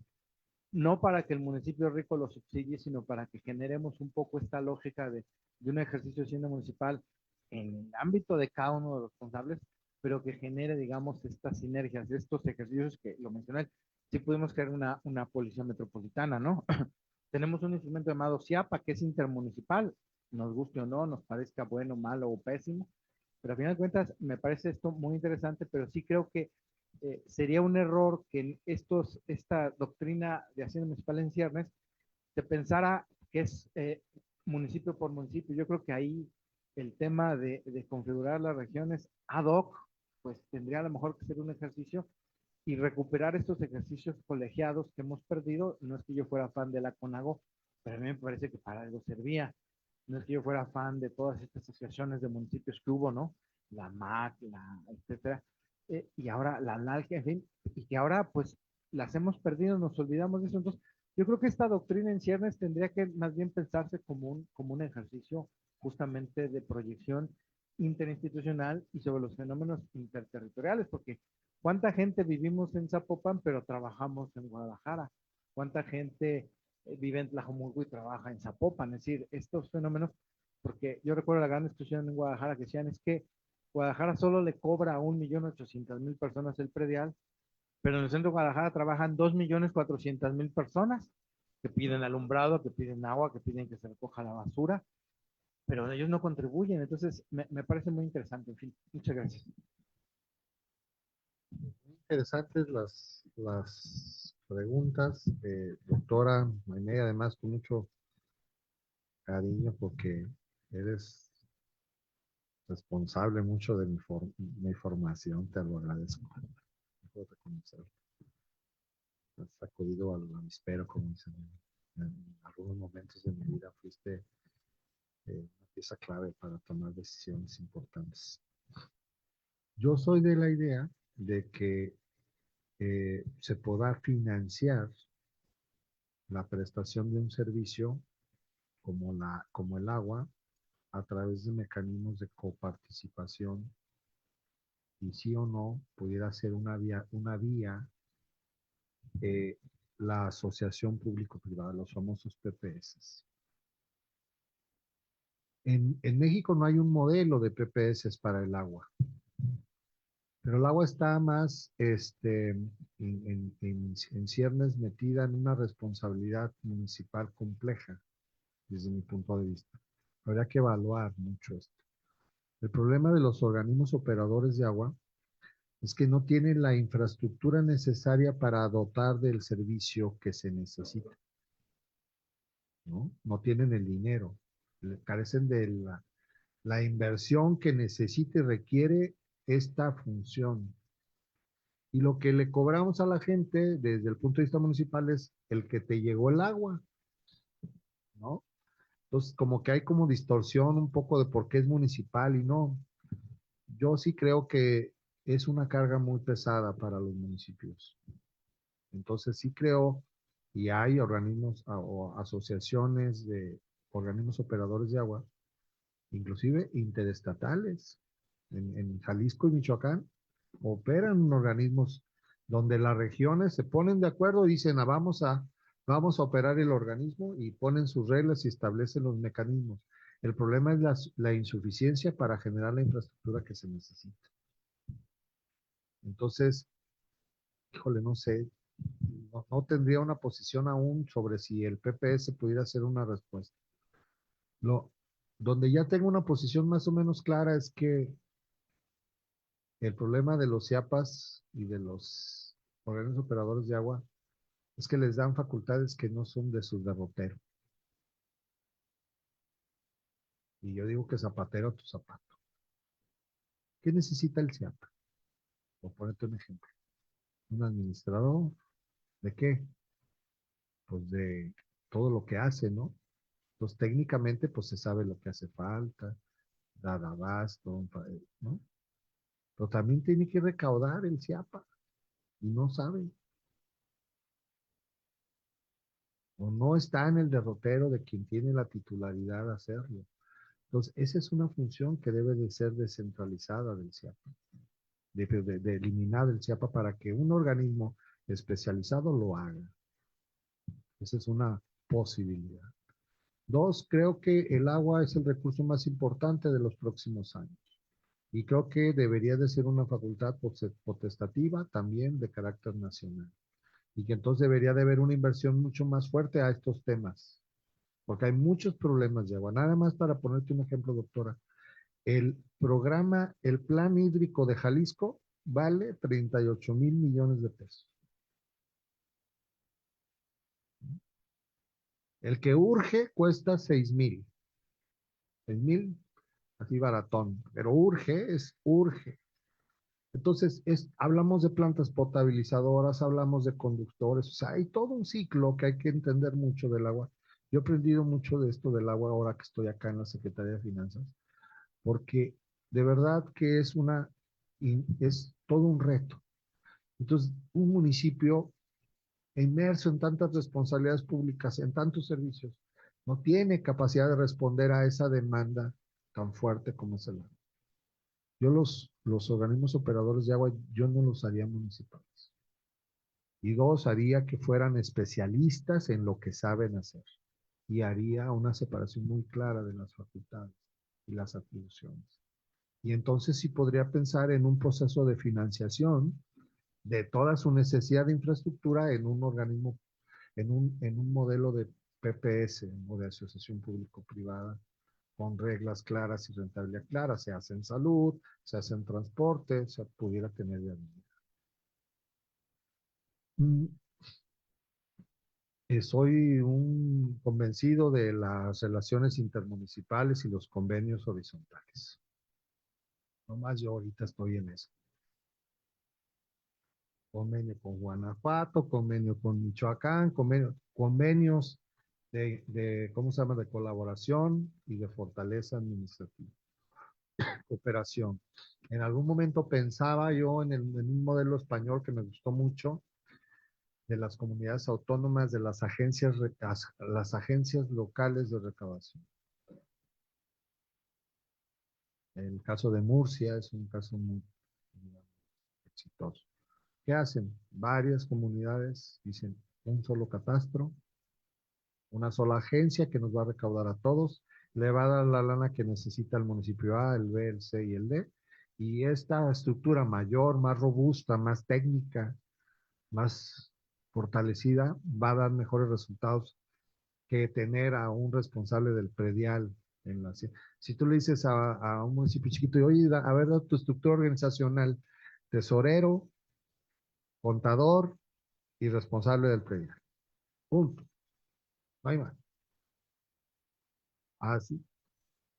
Speaker 7: no para que el municipio rico lo subsidie, sino para que generemos un poco esta lógica de un ejercicio de hacienda municipal en el ámbito de cada uno de los responsables, pero que genere, digamos, estas sinergias, estos ejercicios que lo mencioné, sí pudimos crear una policía metropolitana, ¿no? Tenemos un instrumento llamado CIAPA, que es intermunicipal, nos guste o no, nos parezca bueno, malo o pésimo, pero a final de cuentas me parece esto muy interesante, pero sí creo que sería un error que esta doctrina de Hacienda Municipal en ciernes se pensara que es municipio por municipio. Yo creo que ahí el tema de configurar las regiones ad hoc, pues tendría a lo mejor que ser un ejercicio y recuperar estos ejercicios colegiados que hemos perdido. No es que yo fuera fan de la CONAGO, pero a mí me parece que para algo servía. No es que yo fuera fan de todas estas asociaciones de municipios que hubo, ¿no? La MAC, etcétera. y ahora la analgia, en fin, y que ahora pues las hemos perdido, nos olvidamos de eso. Entonces, yo creo que esta doctrina en ciernes tendría que más bien pensarse como un ejercicio justamente de proyección interinstitucional y sobre los fenómenos interterritoriales, porque ¿cuánta gente vivimos en Zapopan pero trabajamos en Guadalajara? ¿Cuánta gente vive en Tlajomulco y trabaja en Zapopan? Es decir, estos fenómenos, porque yo recuerdo la gran discusión en Guadalajara que decían es que Guadalajara solo le cobra a 1.800.000 personas el predial, pero en el centro de Guadalajara trabajan 2.400.000 personas que piden alumbrado, que piden agua, que piden que se recoja la basura, pero ellos no contribuyen. Entonces, me parece muy interesante. En fin, muchas gracias.
Speaker 3: Interesantes las preguntas, doctora Mainé, además con mucho cariño porque eres responsable mucho de mi formación, te lo agradezco. No puedo reconocerlo. Has sacudido al avispero, como dicen. En algunos momentos de mi vida fuiste una pieza clave para tomar decisiones importantes. Yo soy de la idea de que se podrá financiar la prestación de un servicio como el agua a través de mecanismos de coparticipación y sí o no pudiera ser una vía la asociación público-privada, los famosos PPS. En México no hay un modelo de PPS para el agua, pero el agua está más en ciernes metida en una responsabilidad municipal compleja, desde mi punto de vista. Habría que evaluar mucho esto. El problema de los organismos operadores de agua es que no tienen la infraestructura necesaria para dotar del servicio que se necesita, ¿no? No tienen el dinero, carecen de la inversión que necesita y requiere esta función. Y lo que le cobramos a la gente desde el punto de vista municipal es el que te llegó el agua, ¿no? Entonces, como que hay como distorsión un poco de por qué es municipal y no. Yo sí creo que es una carga muy pesada para los municipios. Entonces sí creo, y hay organismos o asociaciones de organismos operadores de agua, inclusive interestatales. En Jalisco y Michoacán operan organismos donde las regiones se ponen de acuerdo y dicen, vamos a operar el organismo y ponen sus reglas y establecen los mecanismos. El problema es la insuficiencia para generar la infraestructura que se necesita. Entonces, híjole, no sé, no tendría una posición aún sobre si el PPS pudiera ser una respuesta. Donde ya tengo una posición más o menos clara es que el problema de los CIAPAS y de los organismos operadores de agua es que les dan facultades que no son de su derrotero. Y yo digo que zapatero a tu zapato. ¿Qué necesita el CIAPA? Por ponerte un ejemplo. Un administrador, ¿de qué? Pues de todo lo que hace, ¿no? Entonces técnicamente pues se sabe lo que hace falta, dar abasto, ¿no? Pero también tiene que recaudar el CIAPA y no sabe. O no está en el derrotero de quien tiene la titularidad de hacerlo. Entonces, esa es una función que debe de ser descentralizada del CIAPA, de eliminar el CIAPA para que un organismo especializado lo haga. Esa es una posibilidad. Dos, creo que el agua es el recurso más importante de los próximos años. Y creo que debería de ser una facultad potestativa también de carácter nacional. Y que entonces debería de haber una inversión mucho más fuerte a estos temas. Porque hay muchos problemas de agua. Nada más para ponerte un ejemplo, doctora. El programa, el plan hídrico de Jalisco vale 38,000 millones de pesos. El que urge cuesta 6,000. 6,000, así baratón. Pero urge. Entonces, hablamos de plantas potabilizadoras, hablamos de conductores, o sea, hay todo un ciclo que hay que entender mucho del agua. Yo he aprendido mucho de esto del agua ahora que estoy acá en la Secretaría de Finanzas, porque de verdad que es todo un reto. Entonces, un municipio inmerso en tantas responsabilidades públicas, en tantos servicios, no tiene capacidad de responder a esa demanda tan fuerte como es el agua. Yo los organismos operadores de agua, yo no los haría municipales. Y dos, haría que fueran especialistas en lo que saben hacer. Y haría una separación muy clara de las facultades y las atribuciones. Y entonces sí podría pensar en un proceso de financiación de toda su necesidad de infraestructura en un organismo, en un modelo de PPS o de asociación público-privada con reglas claras y rentabilidad clara. Se hace en salud, se hace en transporte, se pudiera tener viabilidad. Soy un convencido de las relaciones intermunicipales y los convenios horizontales. No más yo ahorita estoy en eso. Convenio con Guanajuato, convenio con Michoacán, convenios ¿cómo se llama? De colaboración y de fortaleza administrativa. Cooperación. En algún momento pensaba yo en un modelo español que me gustó mucho, de las comunidades autónomas, de las agencias locales de recaudación. El caso de Murcia es un caso muy exitoso. ¿Qué hacen? Varias comunidades dicen un solo catastro, una sola agencia que nos va a recaudar a todos, le va a dar la lana que necesita el municipio A, el B, el C y el D, y esta estructura mayor, más robusta, más técnica, más fortalecida, va a dar mejores resultados que tener a un responsable del predial en la ciudad. Si tú le dices a un municipio chiquito, oye, a ver, tu estructura organizacional, tesorero, contador y responsable del predial. Punto. No hay más. Así.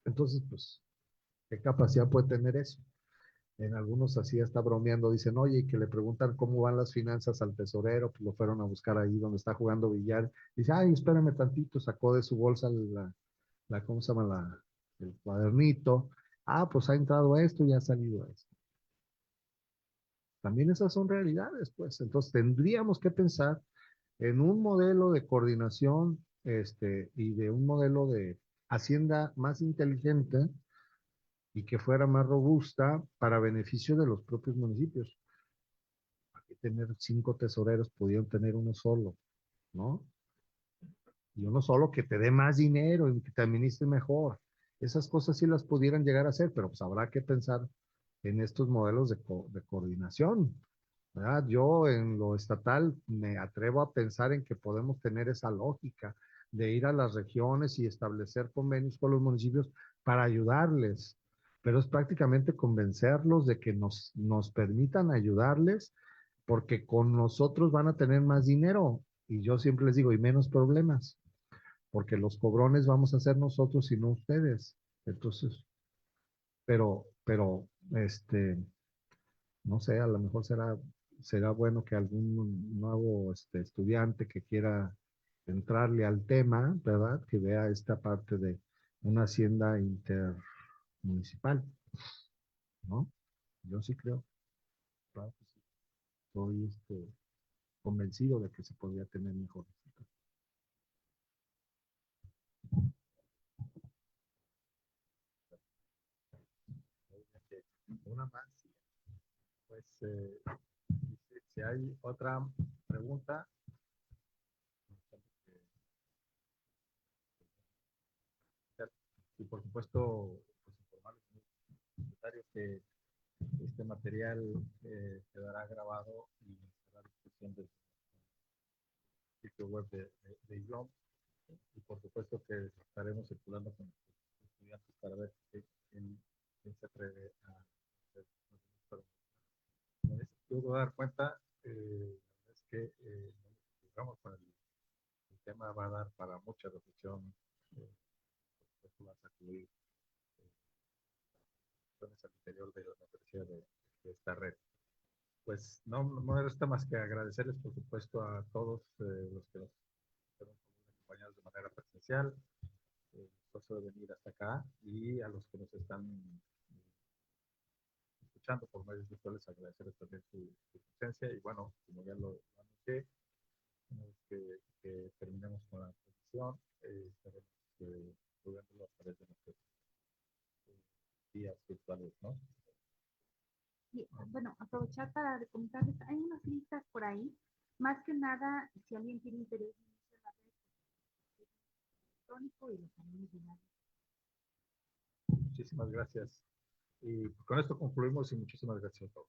Speaker 3: Entonces, pues, ¿qué capacidad puede tener eso? En algunos así está bromeando, dicen, oye, que le preguntan cómo van las finanzas al tesorero, pues lo fueron a buscar ahí donde está jugando billar. Dice, ay, espérame tantito, sacó de su bolsa ¿cómo se llama? El cuadernito. Ah, pues ha entrado esto y ha salido esto. También esas son realidades, pues. Entonces tendríamos que pensar en un modelo de coordinación, y de un modelo de hacienda más inteligente y que fuera más robusta para beneficio de los propios municipios. ¿Para qué tener 5 tesoreros? Pudieron tener uno solo, ¿no? Y uno solo que te dé más dinero y que te administre mejor. Esas cosas sí las pudieran llegar a hacer, pero pues habrá que pensar en estos modelos de coordinación, ¿verdad? Yo en lo estatal me atrevo a pensar en que podemos tener esa lógica de ir a las regiones y establecer convenios con los municipios para ayudarles, pero es prácticamente convencerlos de que nos permitan ayudarles porque con nosotros van a tener más dinero y yo siempre les digo, y menos problemas, porque los cobrones vamos a ser nosotros y no ustedes. Entonces, pero, no sé, a lo mejor será bueno que algún nuevo estudiante que quiera entrarle al tema, ¿verdad? Que vea esta parte de una hacienda intermunicipal, ¿no? Yo sí creo, claro que sí. Estoy convencido de que se podría tener mejor resultado. Una más, pues si hay otra pregunta, y por supuesto, pues informarles a los secretarios que este material quedará grabado y estará a disposición del sitio web de IGLOM. Y por supuesto que estaremos circulando con los estudiantes para ver quién se atreve a hacer. Como se pudo dar cuenta, es que digamos, el tema va a dar para mucha reflexión. Esto va a sacudir al interior de la membresía de esta red. Pues no me resta más que agradecerles, por supuesto, a todos los que nos fueron acompañados de manera presencial, el esfuerzo de venir hasta acá, y a los que nos están
Speaker 1: escuchando por medios virtuales, agradecerles también su presencia y bueno, como ya lo anuncié, una vez que terminemos con la transmisión, estaremos subiéndolo a través de nuestros días virtuales, ¿no?
Speaker 2: Y, bueno, aprovechar para comentarles, hay unas listas por ahí, más que nada, si alguien tiene interés en irse a la red, electrónico y los amigos de la
Speaker 1: Muchísimas gracias. Y con esto concluimos y muchísimas gracias a todos.